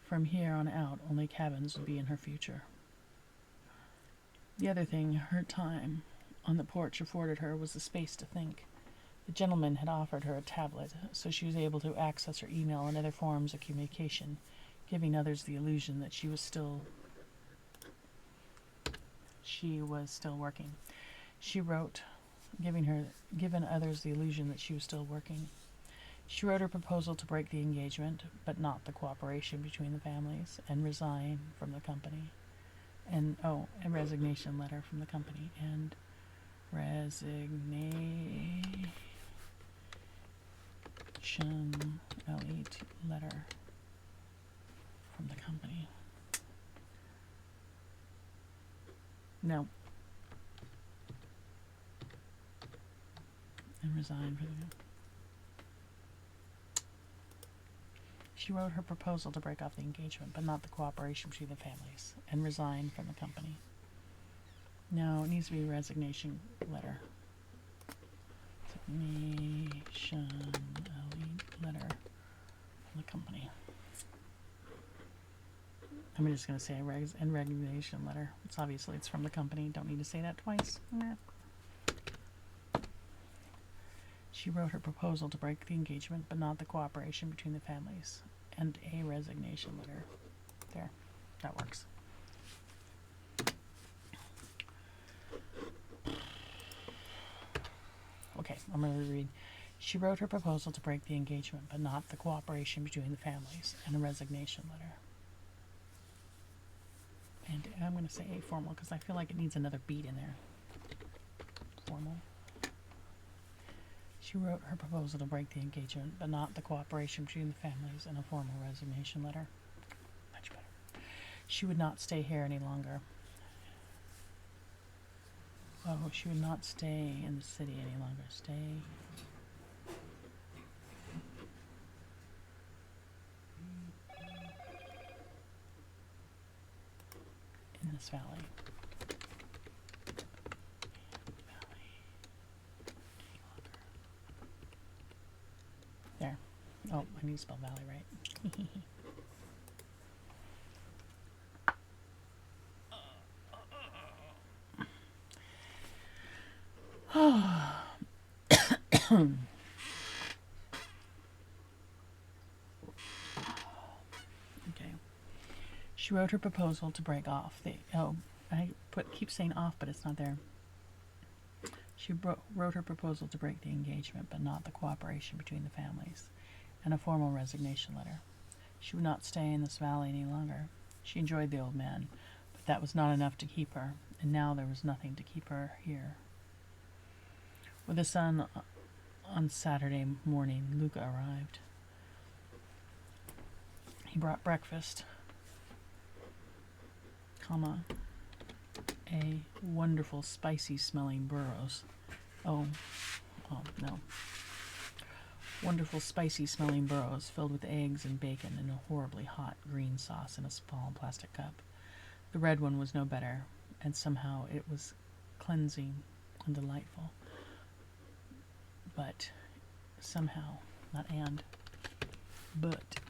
From here on out, only cabins would be in her future. The other thing her time on the porch afforded her was the space to think. The gentleman had offered her a tablet, so she was able to access her email and other forms of communication, giving others the illusion that she was still working. She wrote, given others the illusion that she was still working. She wrote her proposal to break the engagement, but not the cooperation between the families, and resign from the company. A resignation letter from the company, and letter from the company. No. And resign from the... She wrote her proposal to break off the engagement, but not the cooperation between the families, and resign from the company. No, it needs to be a resignation letter. Resignation letter from the company. I'm just going to say resignation letter. It's from the company. Don't need to say that twice. She wrote her proposal to break the engagement, but not the cooperation between the families, and a resignation letter. There. That works. Okay, I'm going to reread. She wrote her proposal to break the engagement, but not the cooperation between the families, and a resignation letter. And I'm going to say a formal because I feel like it needs another beat in there. Formal. She wrote her proposal to break the engagement, but not the cooperation between the families, and a formal resignation letter. Much better. She would not stay here any longer. Oh, she would not stay in the city any longer. Stay in this valley. There. Oh, I need to spell valley right. Okay. She wrote her proposal to break off the. Oh, keep saying off, but it's not there. She wrote her proposal to break the engagement, but not the cooperation between the families, and a formal resignation letter. She would not stay in this valley any longer. She enjoyed the old man, but that was not enough to keep her, and now there was nothing to keep her here. With the sun on Saturday morning, Luca arrived. He brought breakfast, a wonderful spicy smelling burros. Oh no. Wonderful spicy smelling burros filled with eggs and bacon and a horribly hot green sauce in a small plastic cup. The red one was no better, and somehow it was cleansing and delightful. But somehow, not and, but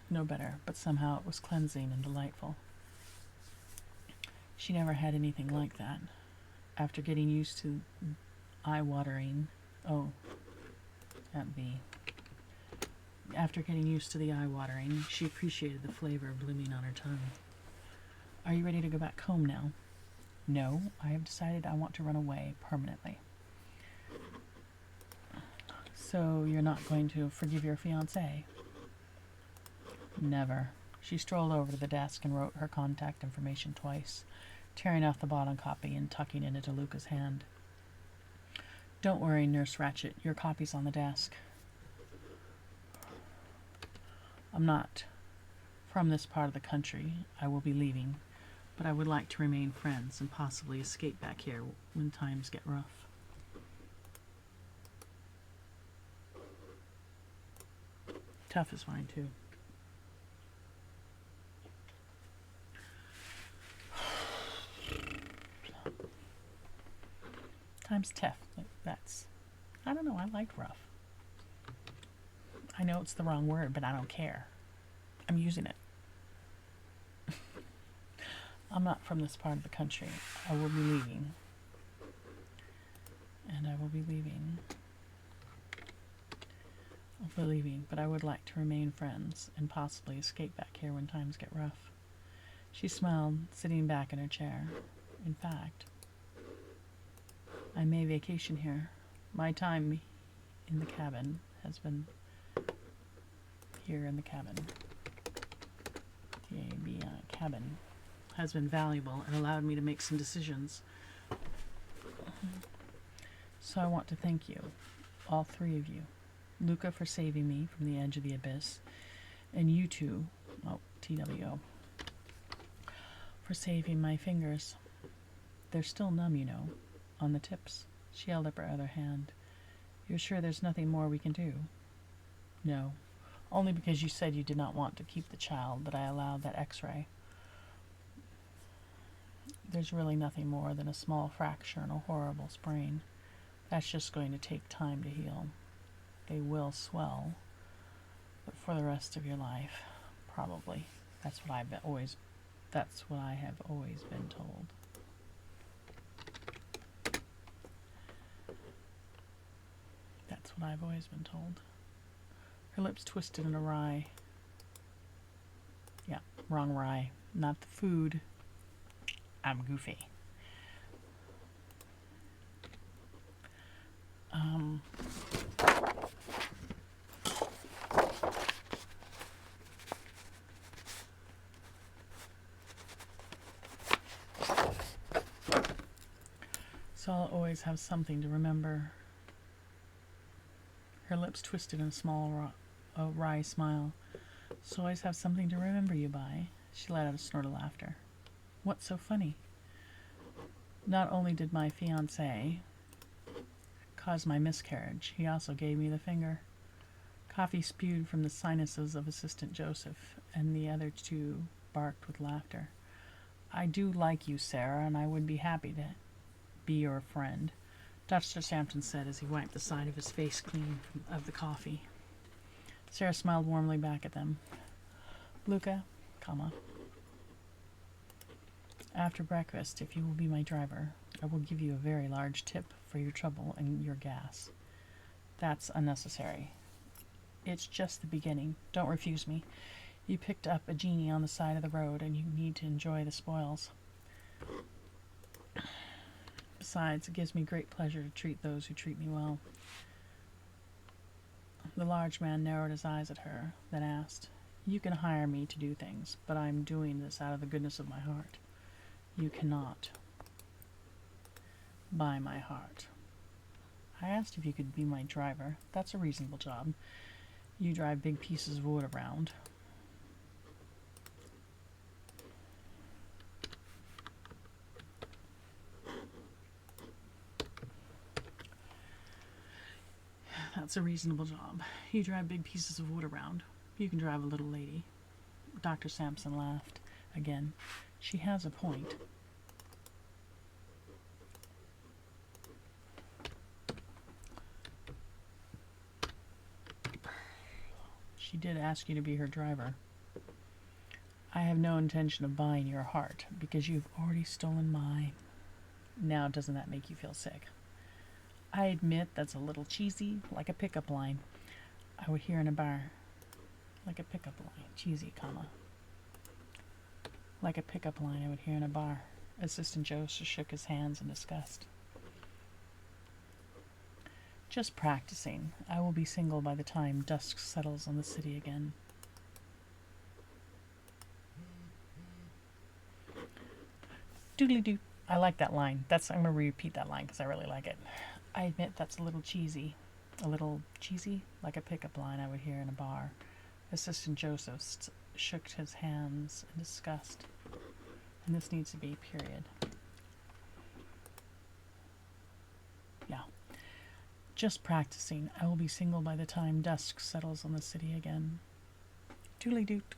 no better, but somehow it was cleansing and delightful. She never had anything like that. After getting used to eye-watering, after getting used to the eye-watering, she appreciated the flavor blooming on her tongue. Are you ready to go back home now? No, I have decided I want to run away permanently. So you're not going to forgive your fiancé? Never. She strolled over to the desk and wrote her contact information twice, tearing off the bottom copy and tucking it into Luca's hand. Don't worry, Nurse Ratchet, your copy's on the desk. I'm not from this part of the country. I will be leaving, but I would like to remain friends and possibly escape back here when times get rough. Tough is fine too. Times tough. I don't know, I like rough. I know it's the wrong word, but I don't care. I'm using it. I'm not from this part of the country. I will be leaving. And I will be leaving. I'll be leaving, but I would like to remain friends and possibly escape back here when times get rough. She smiled, sitting back in her chair. In fact, I may vacation here. My time in the cabin has been here in the cabin. Cabin has been valuable and allowed me to make some decisions. So I want to thank you, all three of you. Luca for saving me from the edge of the abyss, and you two, TWO, for saving my fingers. They're still numb, you know, on the tips. She held up her other hand. You're sure there's nothing more we can do? No, only because you said you did not want to keep the child that I allowed that x-ray. There's really nothing more than a small fracture and a horrible sprain. That's just going to take time to heal. They will swell, but for the rest of your life, probably. That's what I have always been told. That's what I've always been told. Her lips twisted in a wry. Yeah, wrong rye. Not the food. I'm goofy. So I'll always have something to remember. Her lips twisted in a small, wry smile. So I always have something to remember you by. She let out a snort of laughter. What's so funny? Not only did my fiancé cause my miscarriage, he also gave me the finger. Coffee spewed from the sinuses of Assistant Joseph, and the other two barked with laughter. I do like you, Sarah, and I would be happy to be your friend, Dr. Sampson said as he wiped the side of his face clean of the coffee. Sarah smiled warmly back at them. Luca, After breakfast, if you will be my driver, I will give you a very large tip for your trouble and your gas. That's unnecessary. It's just the beginning. Don't refuse me. You picked up a genie on the side of the road, and you need to enjoy the spoils. Besides, it gives me great pleasure to treat those who treat me well. The large man narrowed his eyes at her, then asked, You can hire me to do things, but I'm doing this out of the goodness of my heart. You cannot buy my heart. I asked if you could be my driver. That's a reasonable job. You drive big pieces of wood around. That's a reasonable job. You drive big pieces of wood around. You can drive a little lady. Dr. Sampson laughed again. She has a point. She did ask you to be her driver. I have no intention of buying your heart, because you've already stolen mine. Now, doesn't that make you feel sick? I admit that's a little cheesy, like a pickup line I would hear in a bar. Like a pickup line. Cheesy, comma. Like a pickup line I would hear in a bar. Assistant Joe shook his hands in disgust. Just practicing. I will be single by the time dusk settles on the city again. Doodly-doo. I like that line. I'm going to repeat that line because I really like it. I admit that's a little cheesy. A little cheesy? Like a pickup line I would hear in a bar. Assistant Joseph shook his hands in disgust. And this needs to be period. Yeah. Just practicing. I will be single by the time dusk settles on the city again. Doodly-doot.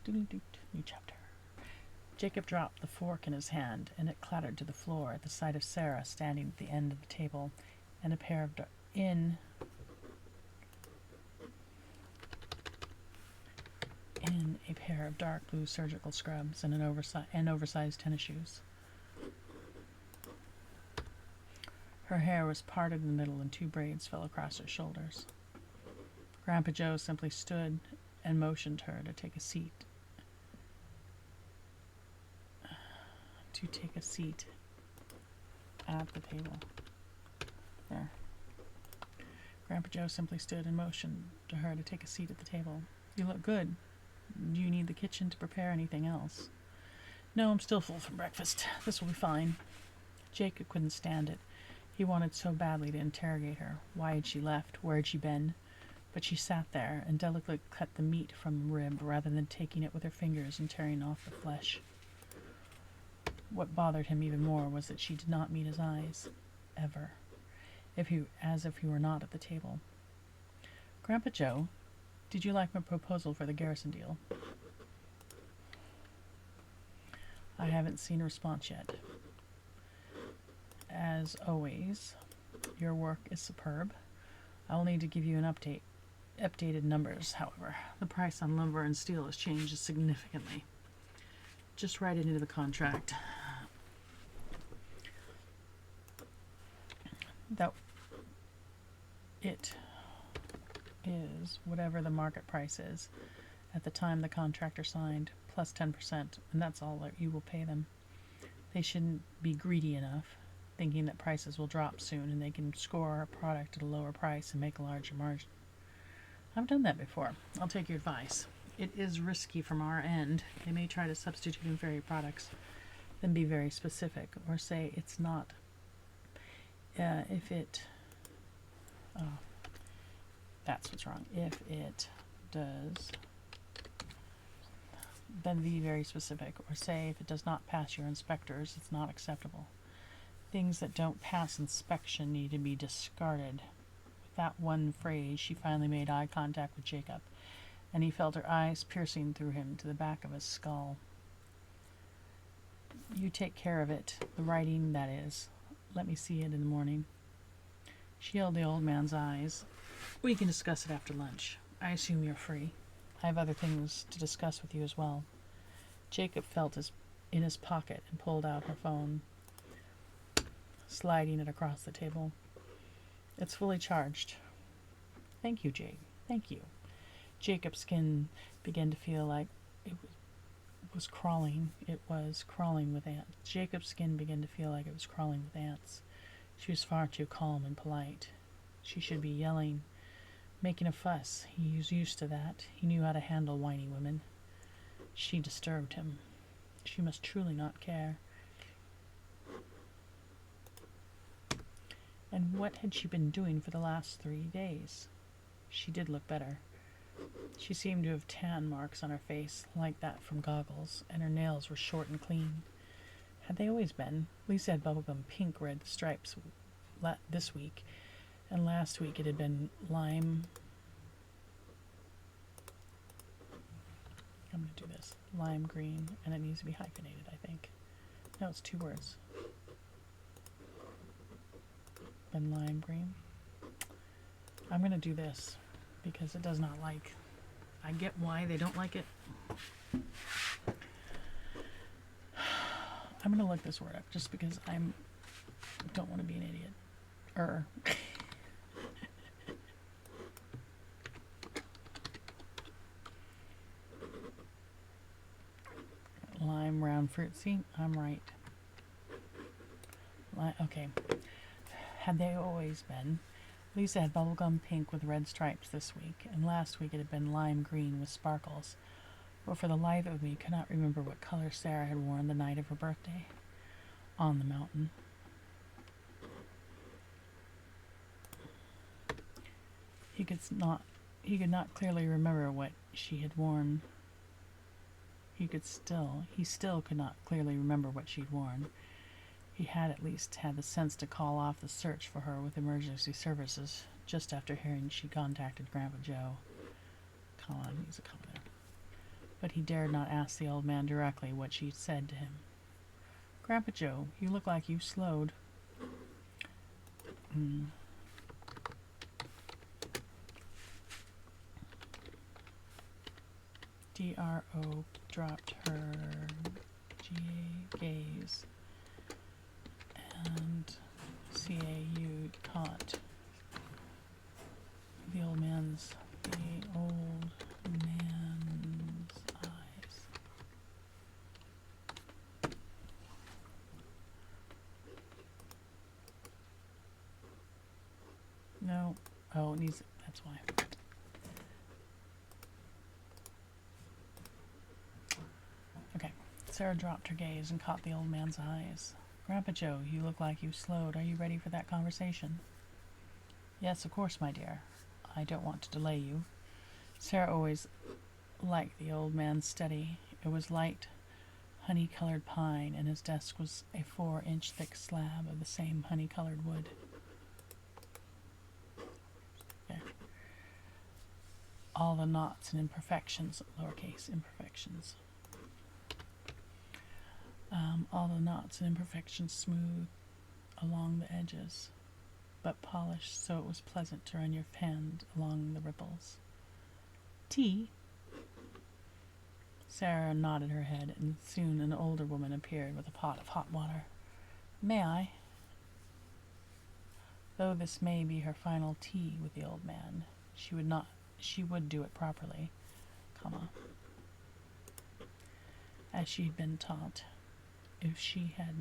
Doodly-doot. New chapter. Jacob dropped the fork in his hand, and it clattered to the floor at the sight of Sarah standing at the end of the table, and a pair of dark blue surgical scrubs and oversized tennis shoes. Her hair was parted in the middle, and 2 braids fell across her shoulders. Grandpa Joe simply stood and motioned her to take a seat. At the table. There. Grandpa Joe simply stood and motioned to her to take a seat at the table. You look good. Do you need the kitchen to prepare anything else? No, I'm still full from breakfast. This will be fine. Jacob couldn't stand it. He wanted so badly to interrogate her. Why had she left? Where had she been? But she sat there and delicately cut the meat from the rib rather than taking it with her fingers and tearing off the flesh. What bothered him even more was that she did not meet his eyes. Ever. As if he were not at the table. Grandpa Joe, did you like my proposal for the garrison deal? I haven't seen a response yet. As always, your work is superb. I will need to give you an updated numbers, however. The price on lumber and steel has changed significantly. Just write it into the contract. That it is whatever the market price is at the time the contractor signed, plus 10%, and that's all that you will pay them. They shouldn't be greedy enough, thinking that prices will drop soon and they can score a product at a lower price and make a larger margin. I've done that before. I'll take your advice. It is risky from our end. They may try to substitute inferior products, then be very specific, or say it's not. That's what's wrong. If it does, then be very specific, or say if it does not pass your inspectors, it's not acceptable. Things that don't pass inspection need to be discarded. With that one phrase, she finally made eye contact with Jacob, and he felt her eyes piercing through him to the back of his skull. You take care of it. The writing, that is. Let me see it in the morning. She held the old man's eyes. We can discuss it after lunch. I assume you're free. I have other things to discuss with you as well. Jacob felt his in his pocket and pulled out her phone, sliding it across the table. It's fully charged. Thank you, Jake. Thank you. Jacob's skin began to feel like it was crawling. It was crawling with ants. Jacob's skin began to feel like it was crawling with ants. She was far too calm and polite. She should be yelling, making a fuss. He was used to that. He knew how to handle whiny women. She disturbed him. She must truly not care. And what had she been doing for the last 3 days? She did look better. She seemed to have tan marks on her face, like that from goggles, and her nails were short and clean. Had they always been? Lisa had bubblegum pink red stripes this week, and last week it had been lime. I'm going to do this. Lime green, and it needs to be hyphenated, I think. No, it's 2 words. Then lime green. I'm going to do this because it does not like. I get why they don't like it. I'm going to look this word up just because I don't want to be an idiot. Lime round fruit. See, I'm right. Okay. Had they always been? Lisa had bubblegum pink with red stripes this week, and last week it had been lime green with sparkles. But for the life of me, could not remember what color Sarah had worn the night of her birthday on the mountain. He could not clearly remember what she had worn. He still could not clearly remember what she'd worn. He had at least had the sense to call off the search for her with emergency services just after hearing she contacted Grandpa Joe. Come on, he's a commoner. But he dared not ask the old man directly what she'd said to him. Grandpa Joe, you look like you slowed. D-R-O dropped her gaze, and C-A-U caught the old man's eyes. No. Oh, it needs. That's why. Okay. Sarah dropped her gaze and caught the old man's eyes. Grandpa Joe, you look like you slowed. Are you ready for that conversation? Yes, of course, my dear. I don't want to delay you. Sarah always liked the old man's study. It was light, honey-colored pine, and his desk was a 4-inch thick slab of the same honey-colored wood. There. All the knots and imperfections, lowercase imperfections. All the knots and imperfections smooth along the edges, but polished so it was pleasant to run your hand along the ripples. Tea? Sarah nodded her head, and soon an older woman appeared with a pot of hot water. May I? Though this may be her final tea with the old man, she would do it properly, as she'd been taught. If she had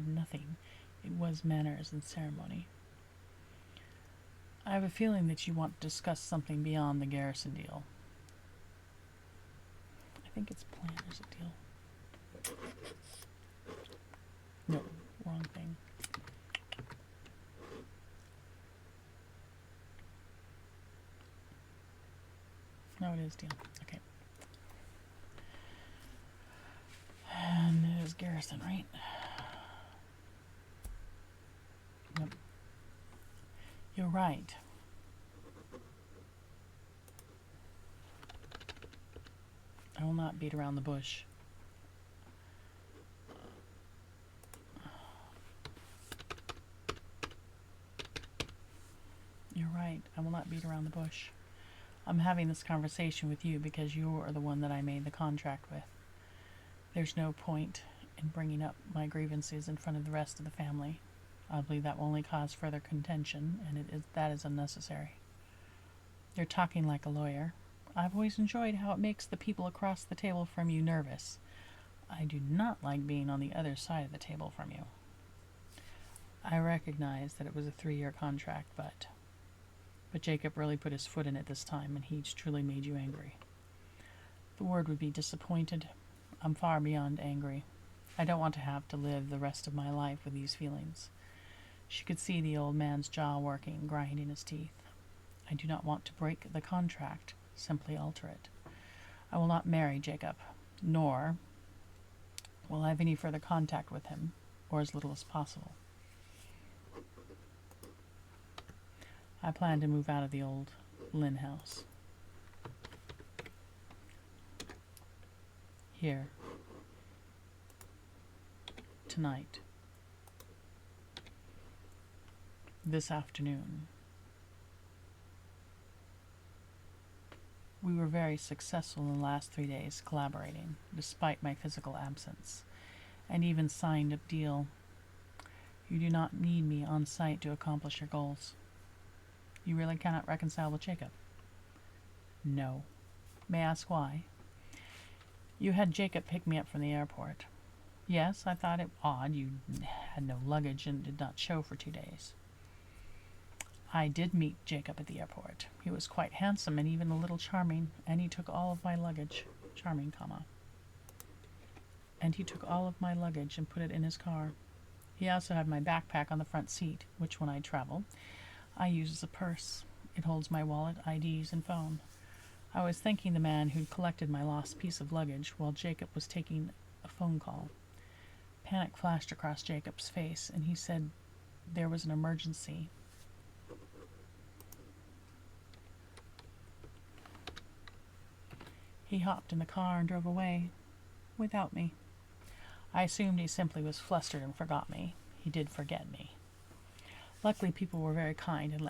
nothing, it was manners and ceremony. I have a feeling that you want to discuss something beyond the garrison deal. I think it's planners a deal. No, wrong thing. No, it is deal. Okay. And it is garrison, right? Yep. You're right. I will not beat around the bush. You're right. I will not beat around the bush. I'm having this conversation with you because you are the one that I made the contract with. There's no point in bringing up my grievances in front of the rest of the family. I believe that will only cause further contention, and that is unnecessary. You're talking like a lawyer. I've always enjoyed how it makes the people across the table from you nervous. I do not like being on the other side of the table from you. I recognize that it was a 3-year contract, but Jacob really put his foot in it this time, and he's truly made you angry. The word would be disappointed. I'm far beyond angry. I don't want to have to live the rest of my life with these feelings. She could see the old man's jaw working, grinding his teeth. I do not want to break the contract, simply alter it. I will not marry Jacob, nor will I have any further contact with him, or as little as possible. I plan to move out of the old Lynn house. Here. Tonight. This afternoon. We were very successful in the last 3 days collaborating, despite my physical absence, and even signed a deal. You do not need me on site to accomplish your goals. You really cannot reconcile with Jacob? No. May I ask why? You had Jacob pick me up from the airport. Yes, I thought it odd you had no luggage and did not show for 2 days. I did meet Jacob at the airport. He was quite handsome and even a little charming, and he took all of my luggage. Charming, comma. And he took all of my luggage and put it in his car. He also had my backpack on the front seat, which when I travel, I use as a purse. It holds my wallet, IDs, and phone. I was thanking the man who'd collected my lost piece of luggage while Jacob was taking a phone call. Panic flashed across Jacob's face, and he said there was an emergency. He hopped in the car and drove away, without me. I assumed he simply was flustered and forgot me. He did forget me. Luckily, people were very kind and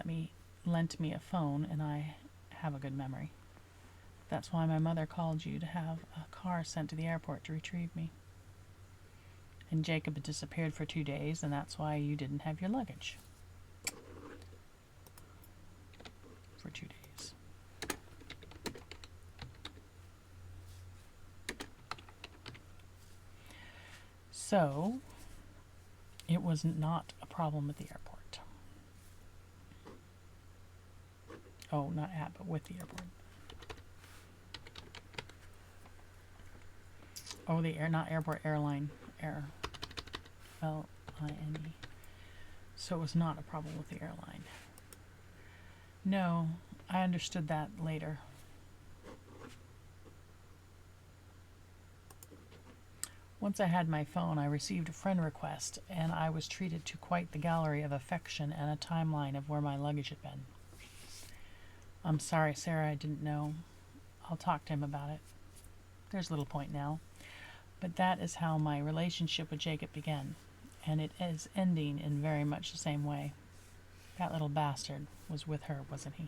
lent me a phone, and I have a good memory. That's why my mother called you to have a car sent to the airport to retrieve me. And Jacob had disappeared for 2 days, and that's why you didn't have your luggage. For 2 days. So, it was not a problem at the airport. Oh, not at, but with the airport. Oh, not airport, airline. Air. L-I-N-E. So it was not a problem with the airline. No, I understood that later. Once I had my phone, I received a friend request, and I was treated to quite the gallery of affection and a timeline of where my luggage had been. I'm sorry, Sarah, I didn't know. I'll talk to him about it. There's little point now. But that is how my relationship with Jacob began, and it is ending in very much the same way. That little bastard was with her, wasn't he?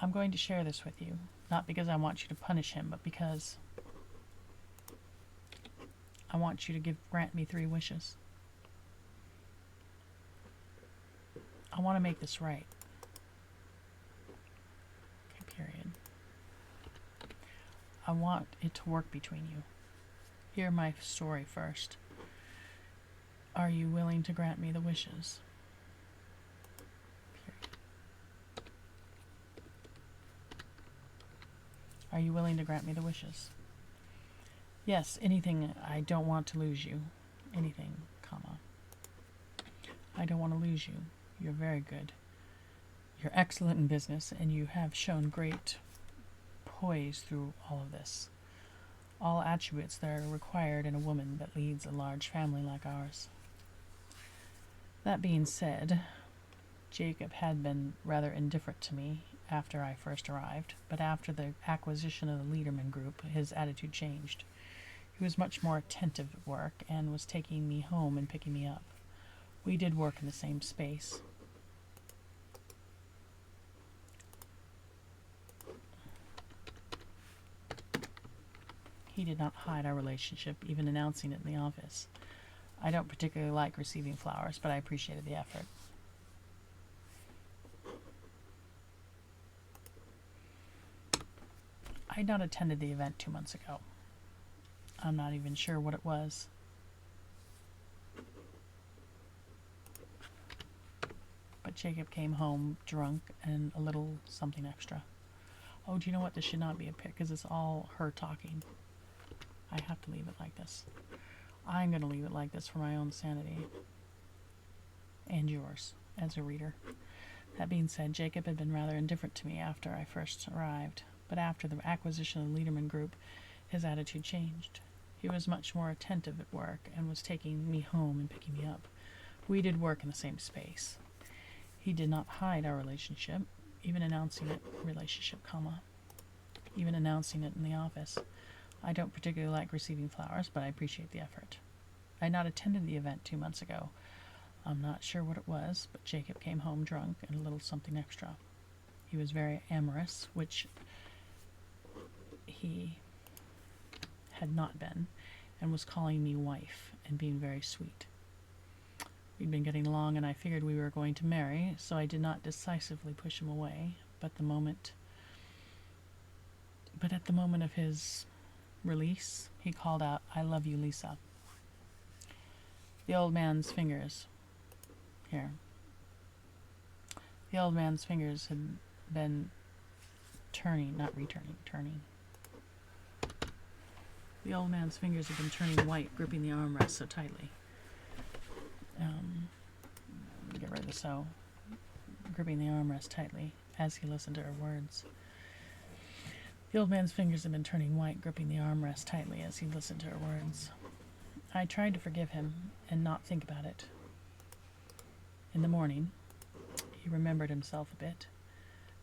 I'm going to share this with you, not because I want you to punish him, but because I want you to grant me 3 wishes. I want to make this right. Okay, period. I want it to work between you. Hear my story first. Are you willing to grant me the wishes? Period. Are you willing to grant me the wishes? Yes, anything. I don't want to lose you. Anything, comma. I don't want to lose you. You're very good. You're excellent in business, and you have shown great poise through all of this. All attributes that are required in a woman that leads a large family like ours. That being said, Jacob had been rather indifferent to me after I first arrived, but after the acquisition of the Lederman Group, his attitude changed. He was much more attentive at work and was taking me home and picking me up. We did work in the same space. He did not hide our relationship, even announcing it in the office. I don't particularly like receiving flowers, but I appreciated the effort. I had not attended the event 2 months ago. I'm not even sure what it was. But Jacob came home drunk and a little something extra. Oh, do you know what? This should not be a pic because it's all her talking. I have to leave it like this. I'm going to leave it like this for my own sanity. And yours, as a reader. That being said, Jacob had been rather indifferent to me after I first arrived. But after the acquisition of the Lederman Group, his attitude changed. He was much more attentive at work and was taking me home and picking me up. We did work in the same space. He did not hide our relationship, even announcing it in the office. I don't particularly like receiving flowers, but I appreciate the effort. I had not attended the event 2 months ago. I'm not sure what it was, but Jacob came home drunk and a little something extra. He was very amorous, which he had not been, and was calling me wife and being very sweet. We'd been getting along, and I figured we were going to marry, so I did not decisively push him away, but at the moment of his release, he called out, "I love you, Lisa." The old man's fingers had been turning. The old man's fingers had been turning white, gripping the armrest so tightly. Get rid of the "so." Gripping the armrest tightly as he listened to her words. The old man's fingers had been turning white, gripping the armrest tightly as he listened to her words. I tried to forgive him and not think about it. In the morning, he remembered himself a bit.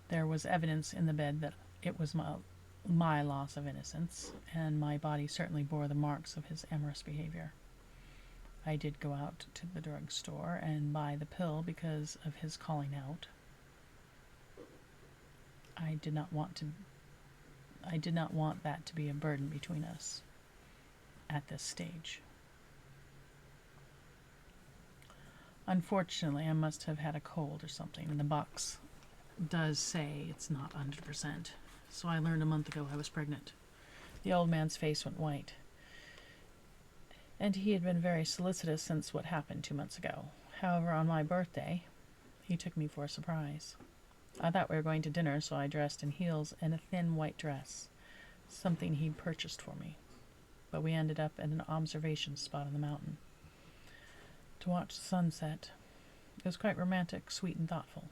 There was evidence in the bed that it was my loss of innocence, and my body certainly bore the marks of his amorous behavior. I did go out to the drugstore and buy the pill because of his calling out. I did not want that to be a burden between us at this stage. Unfortunately, I must have had a cold or something, and the box does say it's not 100%. So I learned a month ago I was pregnant. The old man's face went white. And he had been very solicitous since what happened 2 months ago. However, on my birthday, he took me for a surprise. I thought we were going to dinner, so I dressed in heels and a thin white dress, something he'd purchased for me. But we ended up at an observation spot on the mountain to watch the sunset. It was quite romantic, sweet, and thoughtful.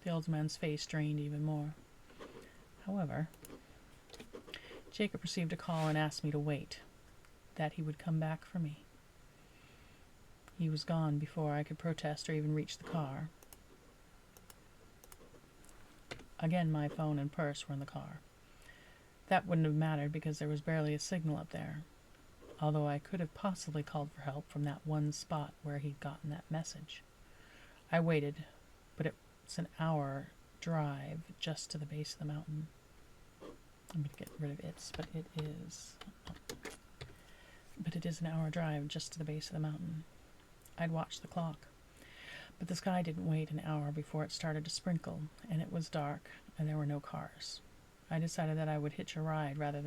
The old man's face drained even more. However, Jacob received a call and asked me to wait, that he would come back for me. He was gone before I could protest or even reach the car. Again, my phone and purse were in the car. That wouldn't have mattered because there was barely a signal up there, although I could have possibly called for help from that one spot where he'd gotten that message. I waited, but it's an hour drive just to the base of the mountain. I'm going to get rid of its, but it is an hour drive just to the base of the mountain. I'd watched the clock, but the sky didn't wait an hour before it started to sprinkle, and it was dark, and there were no cars. I decided that I would hitch a ride rather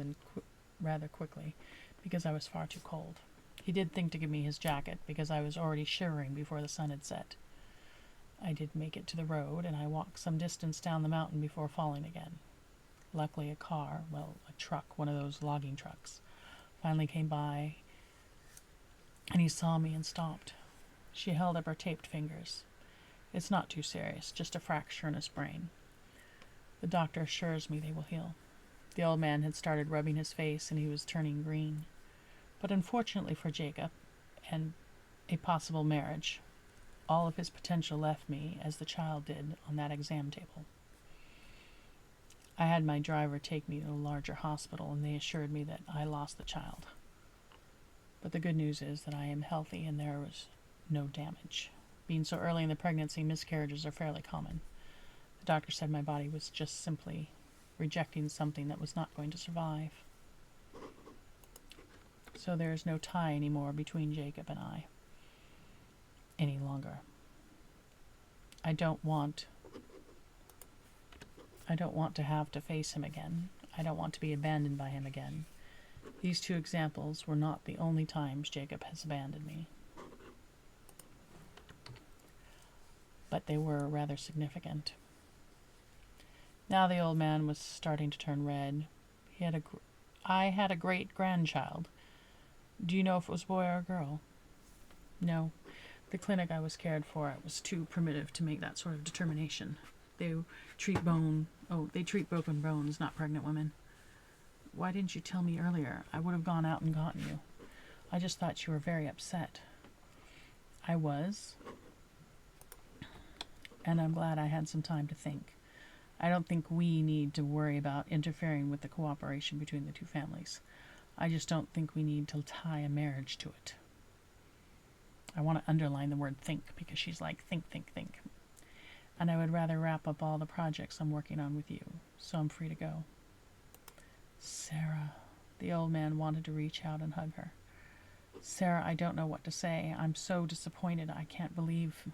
quickly, because I was far too cold. He did think to give me his jacket, because I was already shivering before the sun had set. I did make it to the road, and I walked some distance down the mountain before falling again. Luckily, a truck, one of those logging trucks, finally came by, and he saw me and stopped. She held up her taped fingers. "It's not too serious, just a fracture in his brain. The doctor assures me they will heal." The old man had started rubbing his face, and he was turning green. But unfortunately for Jacob, and a possible marriage, all of his potential left me, as the child did on that exam table. I had my driver take me to a larger hospital, and they assured me that I lost the child. But the good news is that I am healthy and there was no damage. Being so early in the pregnancy, miscarriages are fairly common. The doctor said my body was just simply rejecting something that was not going to survive. So there is no tie anymore between Jacob and I. Any longer. I don't want to have to face him again. I don't want to be abandoned by him again. These two examples were not the only times Jacob has abandoned me. But they were rather significant. Now the old man was starting to turn red. I had a great-grandchild. Do you know if it was a boy or a girl? No. The clinic I was cared for it was too primitive to make that sort of determination. They treat broken bones, not pregnant women. Why didn't you tell me earlier? I would have gone out and gotten you. I just thought you were very upset. I was. And I'm glad I had some time to think. I don't think we need to worry about interfering with the cooperation between the two families. I just don't think we need to tie a marriage to it. I want to underline the word think, because she's like, think, think, think. And I would rather wrap up all the projects I'm working on with you, so I'm free to go. Sarah. The old man wanted to reach out and hug her. Sarah, I don't know what to say. I'm so disappointed. I can't believe.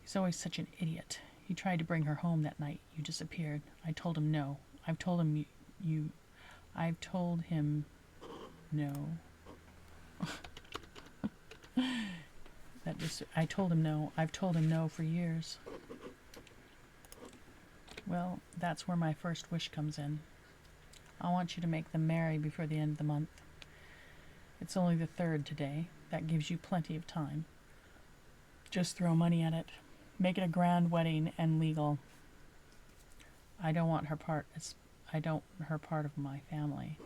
He's always such an idiot. He tried to bring her home that night. You disappeared. I told him no. I've told him no. I told him no. I've told him no for years. Well, that's where my first wish comes in. I want you to make them marry before the end of the month. It's only the 3rd today. That gives you plenty of time. Just throw money at it. Make it a grand wedding and legal. I don't want her part of my family.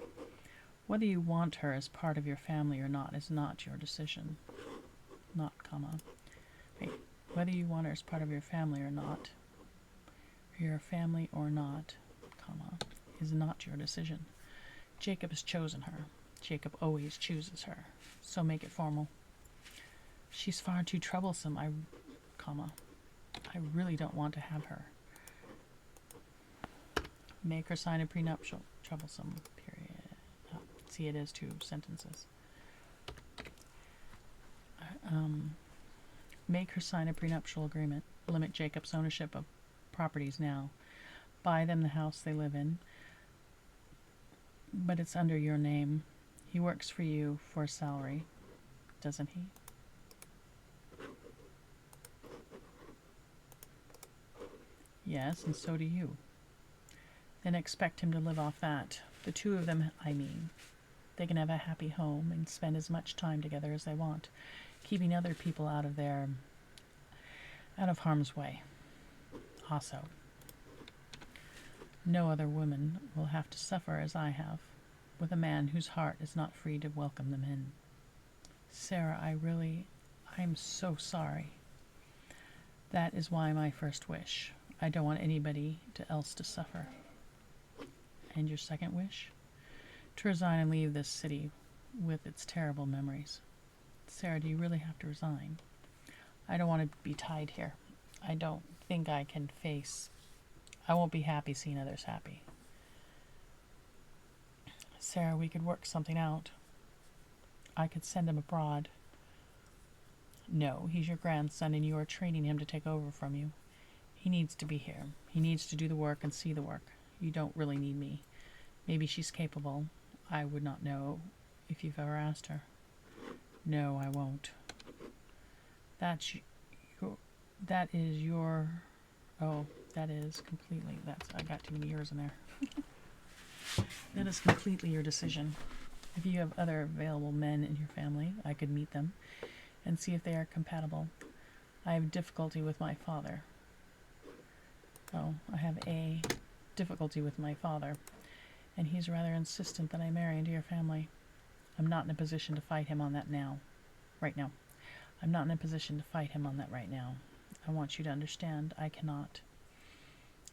Whether you want her as part of your family or not is not your decision. Whether you want her as part of your family or not, is not your decision. Jacob has chosen her. Jacob always chooses her. So make it formal. She's far too troublesome. I really don't want to have her. Make her sign a prenuptial. Troublesome, period. See, it is 2 sentences. Make her sign a prenuptial agreement. Limit Jacob's ownership of properties now. Buy them the house they live in. But it's under your name. He works for you for a salary, doesn't he? Yes, and so do you. Then expect him to live off that. The 2 of them, I mean. They can have a happy home and spend as much time together as they want, keeping other people out of harm's way. Also, no other woman will have to suffer as I have, with a man whose heart is not free to welcome them in. Sarah, I'm so sorry. That is why my first wish. I don't want anybody else to suffer. And your second wish? To resign and leave this city with its terrible memories. Sarah, do you really have to resign? I don't want to be tied here. I don't think I won't be happy seeing others happy. Sarah, we could work something out. I could send him abroad. No, he's your grandson and you are training him to take over from you. He needs to be here. He needs to do the work and see the work. You don't really need me. Maybe she's capable. I would not know if you've ever asked her. No, I won't. That is completely, I got too many years in there. That is completely your decision. If you have other available men in your family, I could meet them and see if they are compatible. I have difficulty with my father. I have a difficulty with my father, and he's rather insistent that I marry into your family. I'm not in a position to fight him on that right now. I'm not in a position to fight him on that right now. I want you to understand, I cannot.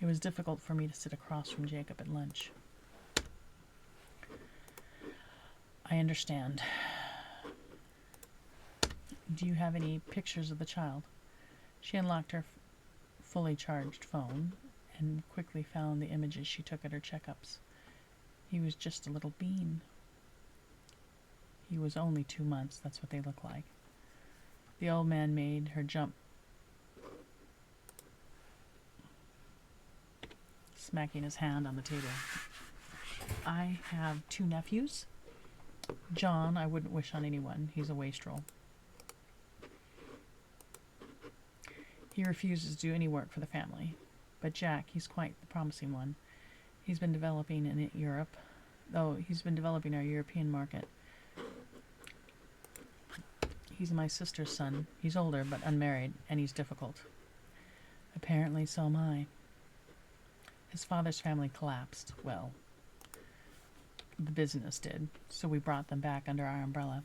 It was difficult for me to sit across from Jacob at lunch. I understand. Do you have any pictures of the child? She unlocked her fully charged phone and quickly found the images she took at her checkups. He was just a little bean. He was only 2 months, that's what they look like. The old man made her jump, smacking his hand on the table. I have 2 nephews. John, I wouldn't wish on anyone. He's a wastrel. He refuses to do any work for the family. But Jack, he's quite the promising one. He's been developing in Europe. He's been developing our European market. He's my sister's son. He's older, but unmarried, and he's difficult. Apparently, so am I. His father's family collapsed. Well, the business did, so we brought them back under our umbrella.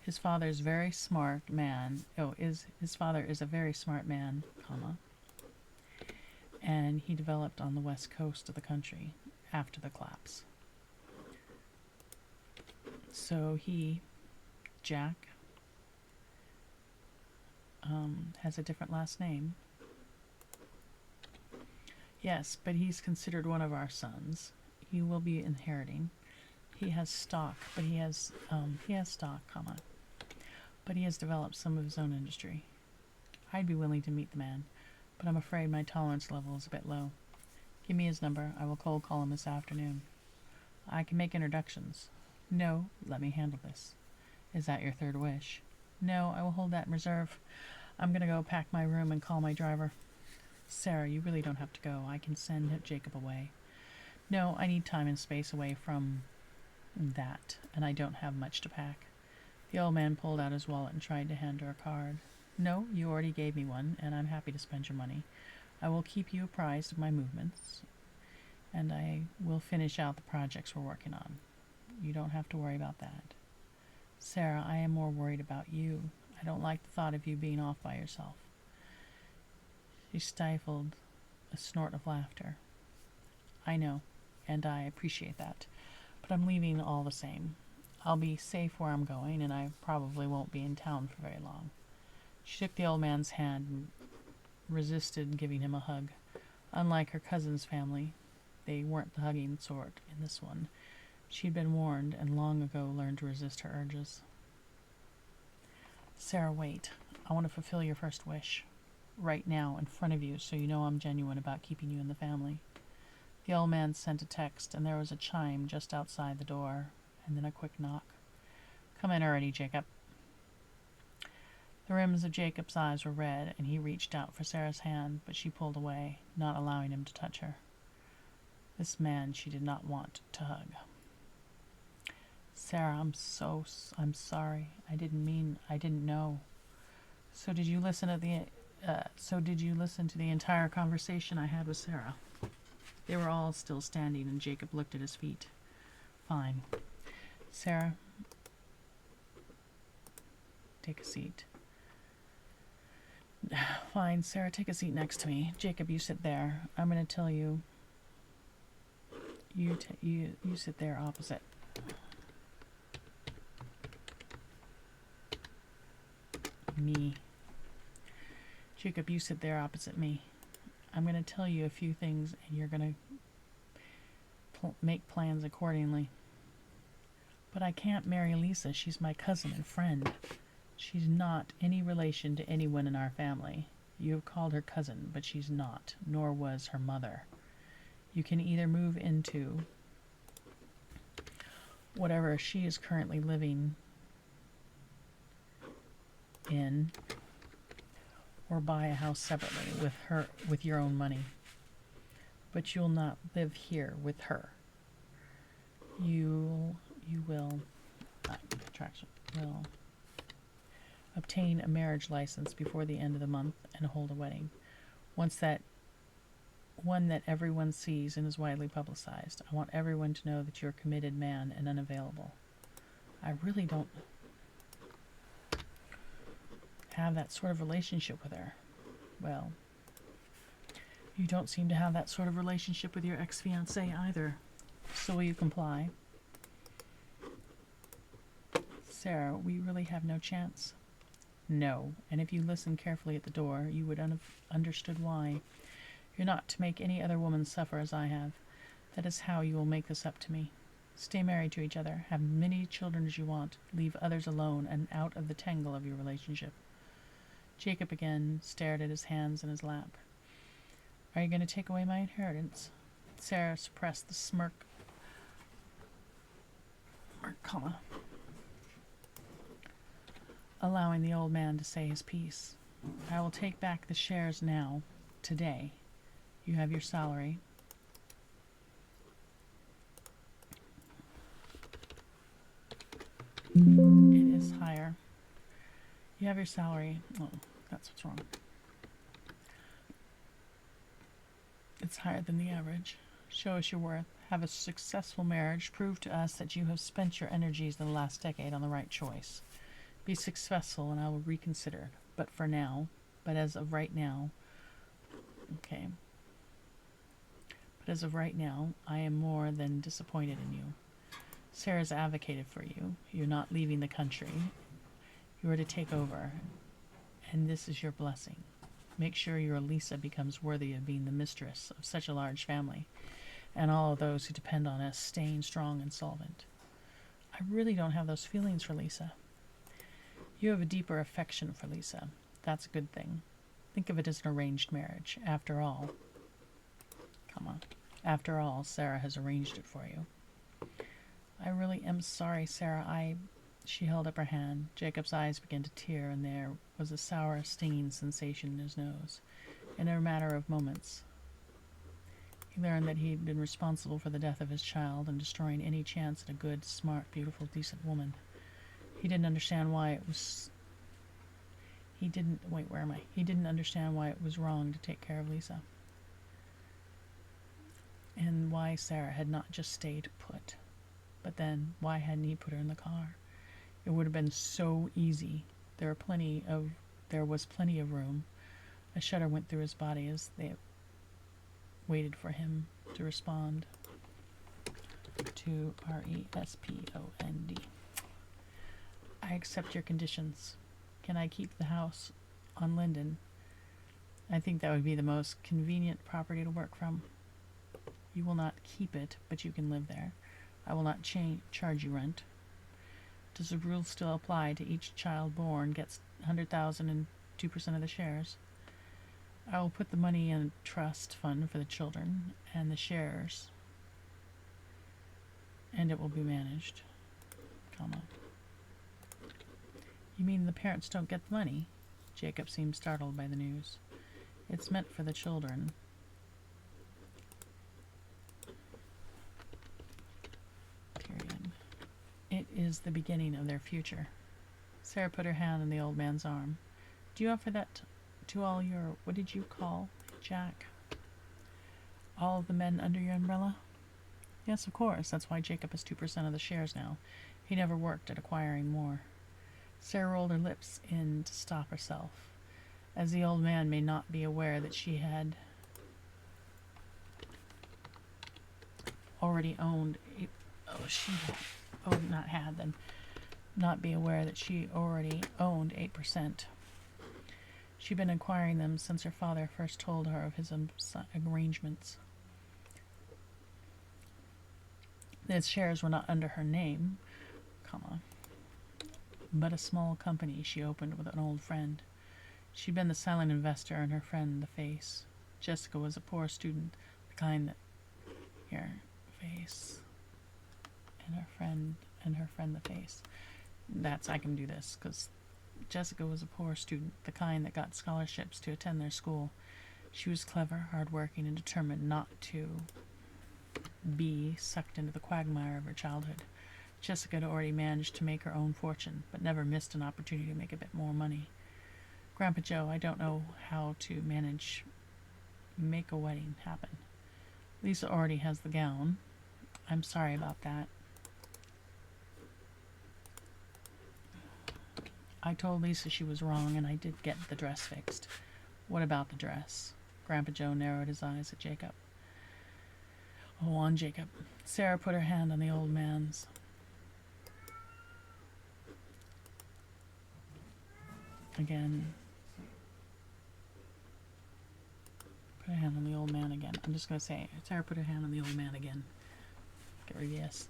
His father's very smart man. His father is a very smart man, and he developed on the west coast of the country after the collapse. So he, Jack, has a different last name. Yes, but he's considered one of our sons. He will be inheriting. He has stock, but he has developed some of his own industry. I'd be willing to meet the man, but I'm afraid my tolerance level is a bit low. Give me his number. I will cold call him this afternoon. I can make introductions. No, let me handle this. Is that your third wish? No, I will hold that in reserve. I'm going to go pack my room and call my driver. Sarah, you really don't have to go. I can send Jacob away. No, I need time and space away from that, and I don't have much to pack. The old man pulled out his wallet and tried to hand her a card. No, you already gave me one, and I'm happy to spend your money. I will keep you apprised of my movements, and I will finish out the projects we're working on. You don't have to worry about that. Sarah, I am more worried about you. I don't like the thought of you being off by yourself. She stifled a snort of laughter. I know, and I appreciate that, but I'm leaving all the same. I'll be safe where I'm going, and I probably won't be in town for very long. She shook the old man's hand and resisted giving him a hug. Unlike her cousin's family, they weren't the hugging sort in this one. She'd been warned and long ago learned to resist her urges. Sarah, wait. I want to fulfill your first wish. Right now, in front of you, so you know I'm genuine about keeping you in the family. The old man sent a text, and there was a chime just outside the door, and then a quick knock. Come in already, Jacob. The rims of Jacob's eyes were red, and he reached out for Sarah's hand, but she pulled away, not allowing him to touch her. This man she did not want to hug. Sarah, I'm sorry. I didn't know. So did you listen to the entire conversation I had with Sarah? They were all still standing, and Jacob looked at his feet. Fine. Sarah, take a seat. Fine, Sarah, take a seat next to me. Jacob, you sit there. I'm going to tell you. You sit there opposite. Me. Jacob, you sit there opposite me. I'm going to tell you a few things, and you're going to make plans accordingly. But I can't marry Lisa. She's my cousin and friend. She's not any relation to anyone in our family. You have called her cousin, but she's not, nor was her mother. You can either move into whatever she is currently living in, or buy a house separately with your own money. But you'll not live here with her. You will obtain a marriage license before the end of the month and hold a wedding. One that everyone sees and is widely publicized. I want everyone to know that you're a committed man and unavailable. I really don't have that sort of relationship with her. Well, you don't seem to have that sort of relationship with your ex-fiancé either. So will you comply? Sarah, we really have no chance. No, and if you listened carefully at the door, you would have understood why. You're not to make any other woman suffer as I have. That is how you will make this up to me. Stay married to each other. Have many children as you want. Leave others alone and out of the tangle of your relationship. Jacob again stared at his hands in his lap. Are you going to take away my inheritance? Sarah suppressed the smirk, allowing the old man to say his piece. I will take back the shares now, today. You have your salary. It is higher. You have your salary. Oh, that's what's wrong. It's higher than the average. Show us your worth. Have a successful marriage. Prove to us that you have spent your energies in the last decade on the right choice. Be successful and I will reconsider. But as of right now, I am more than disappointed in you. Sarah's advocated for you. You're not leaving the country. You are to take over. And this is your blessing. Make sure your Lisa becomes worthy of being the mistress of such a large family, and all of those who depend on us staying strong and solvent. I really don't have those feelings for Lisa. You have a deeper affection for Lisa. That's a good thing. Think of it as an arranged marriage. After all, Sarah has arranged it for you. I really am sorry, Sarah. She held up her hand. Jacob's eyes began to tear, and there was a sour, stinging sensation in his nose. In a matter of moments, he learned that he had been responsible for the death of his child and destroying any chance at a good, smart, beautiful, decent woman. He didn't understand why it was... He didn't understand why it was wrong to take care of Lisa. And why Sarah had not just stayed put. But then, why hadn't he put her in the car? It would have been so easy. There was plenty of room. A shudder went through his body as they waited for him to respond. To respond. I accept your conditions. Can I keep the house on Linden? I think that would be the most convenient property to work from. You will not keep it, but you can live there. I will not charge you rent. Does the rule still apply to each child born gets 100,000 and 2% of the shares? I will put the money in a trust fund for the children and the shares, and it will be managed, You mean the parents don't get the money? Jacob seemed startled by the news. It's meant for the children. It is the beginning of their future. Sarah put her hand on the old man's arm. Do you offer that to all your, what did you call, Jack? All of the men under your umbrella? Yes, of course. That's why Jacob has 2% of the shares now. He never worked at acquiring more. Sarah rolled her lips in to stop herself, as the old man may not be aware that she had already owned not be aware that she already owned 8%. She'd been acquiring them since her father first told her of his arrangements. His shares were not under her name, but a small company she opened with an old friend. She'd been the silent investor and her friend the face. Jessica was a poor student, the kind that... face... and her friend the face. I can do this, because Jessica was a poor student, the kind that got scholarships to attend their school. She was clever, hardworking, and determined not to be sucked into the quagmire of her childhood. Jessica had already managed to make her own fortune, but never missed an opportunity to make a bit more money. Grandpa Joe, I don't know how to make a wedding happen. Lisa already has the gown. I'm sorry about that. I told Lisa she was wrong, and I did get the dress fixed. What about the dress? Grandpa Joe narrowed his eyes at Jacob. Oh, on Jacob. Sarah put her hand on the old man's. Again. Put her hand on the old man again. I'm just going to say, Sarah put her hand on the old man again. Get rid of yes.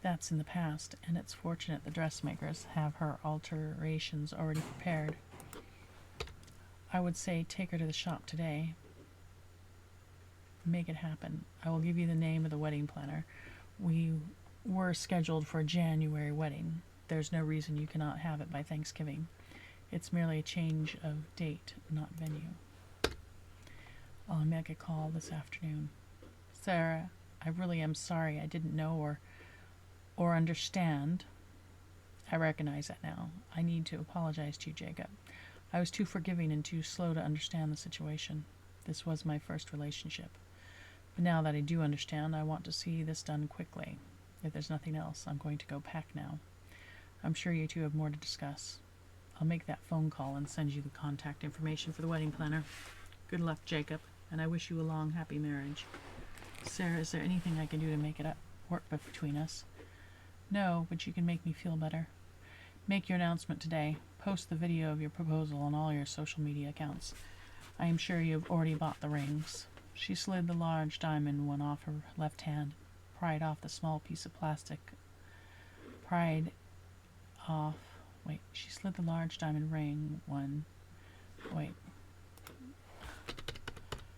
That's in the past, and it's fortunate the dressmakers have her alterations already prepared. I would say take her to the shop today. Make it happen. I will give you the name of the wedding planner. We were scheduled for a January wedding. There's no reason you cannot have it by Thanksgiving. It's merely a change of date, not venue. I'll make a call this afternoon. Sarah, I really am sorry I didn't know or understand. I recognize that now. I need to apologize to you, Jacob. I was too forgiving and too slow to understand the situation. This was my first relationship. But now that I do understand, I want to see this done quickly. If there's nothing else, I'm going to go pack now. I'm sure you two have more to discuss. I'll make that phone call and send you the contact information for the wedding planner. Good luck, Jacob, and I wish you a long, happy marriage. Sarah, is there anything I can do to make it work between us? No, but you can make me feel better. Make your announcement today. Post the video of your proposal on all your social media accounts. I am sure you have already bought the rings. She slid the large diamond one off her left hand, pried off the small piece of plastic. She slid the large diamond ring one.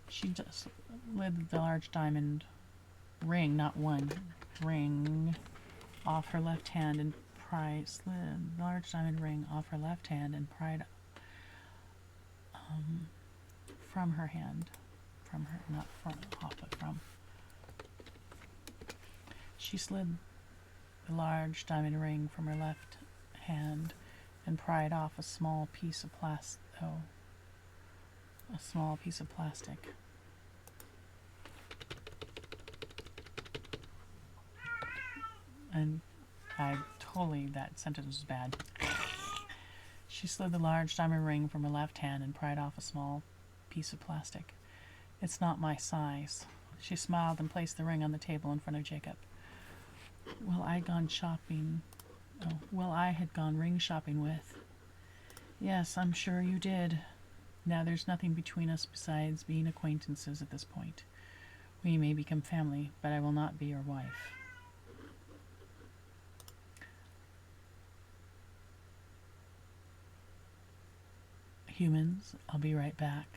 She just slid the large diamond ring, not one, ring, off her left hand and slid the large diamond ring off her left hand and pried from her hand. From her, not from, off, but from. She slid the large diamond ring from her left hand and pried off a small piece of plastic. And that sentence was bad. She slid the large diamond ring from her left hand and pried off a small piece of plastic. It's not my size. She smiled and placed the ring on the table in front of Jacob. I had gone ring shopping with. Yes, I'm sure you did. Now there's nothing between us besides being acquaintances at this point. We may become family, but I will not be your wife. Humans, I'll be right back.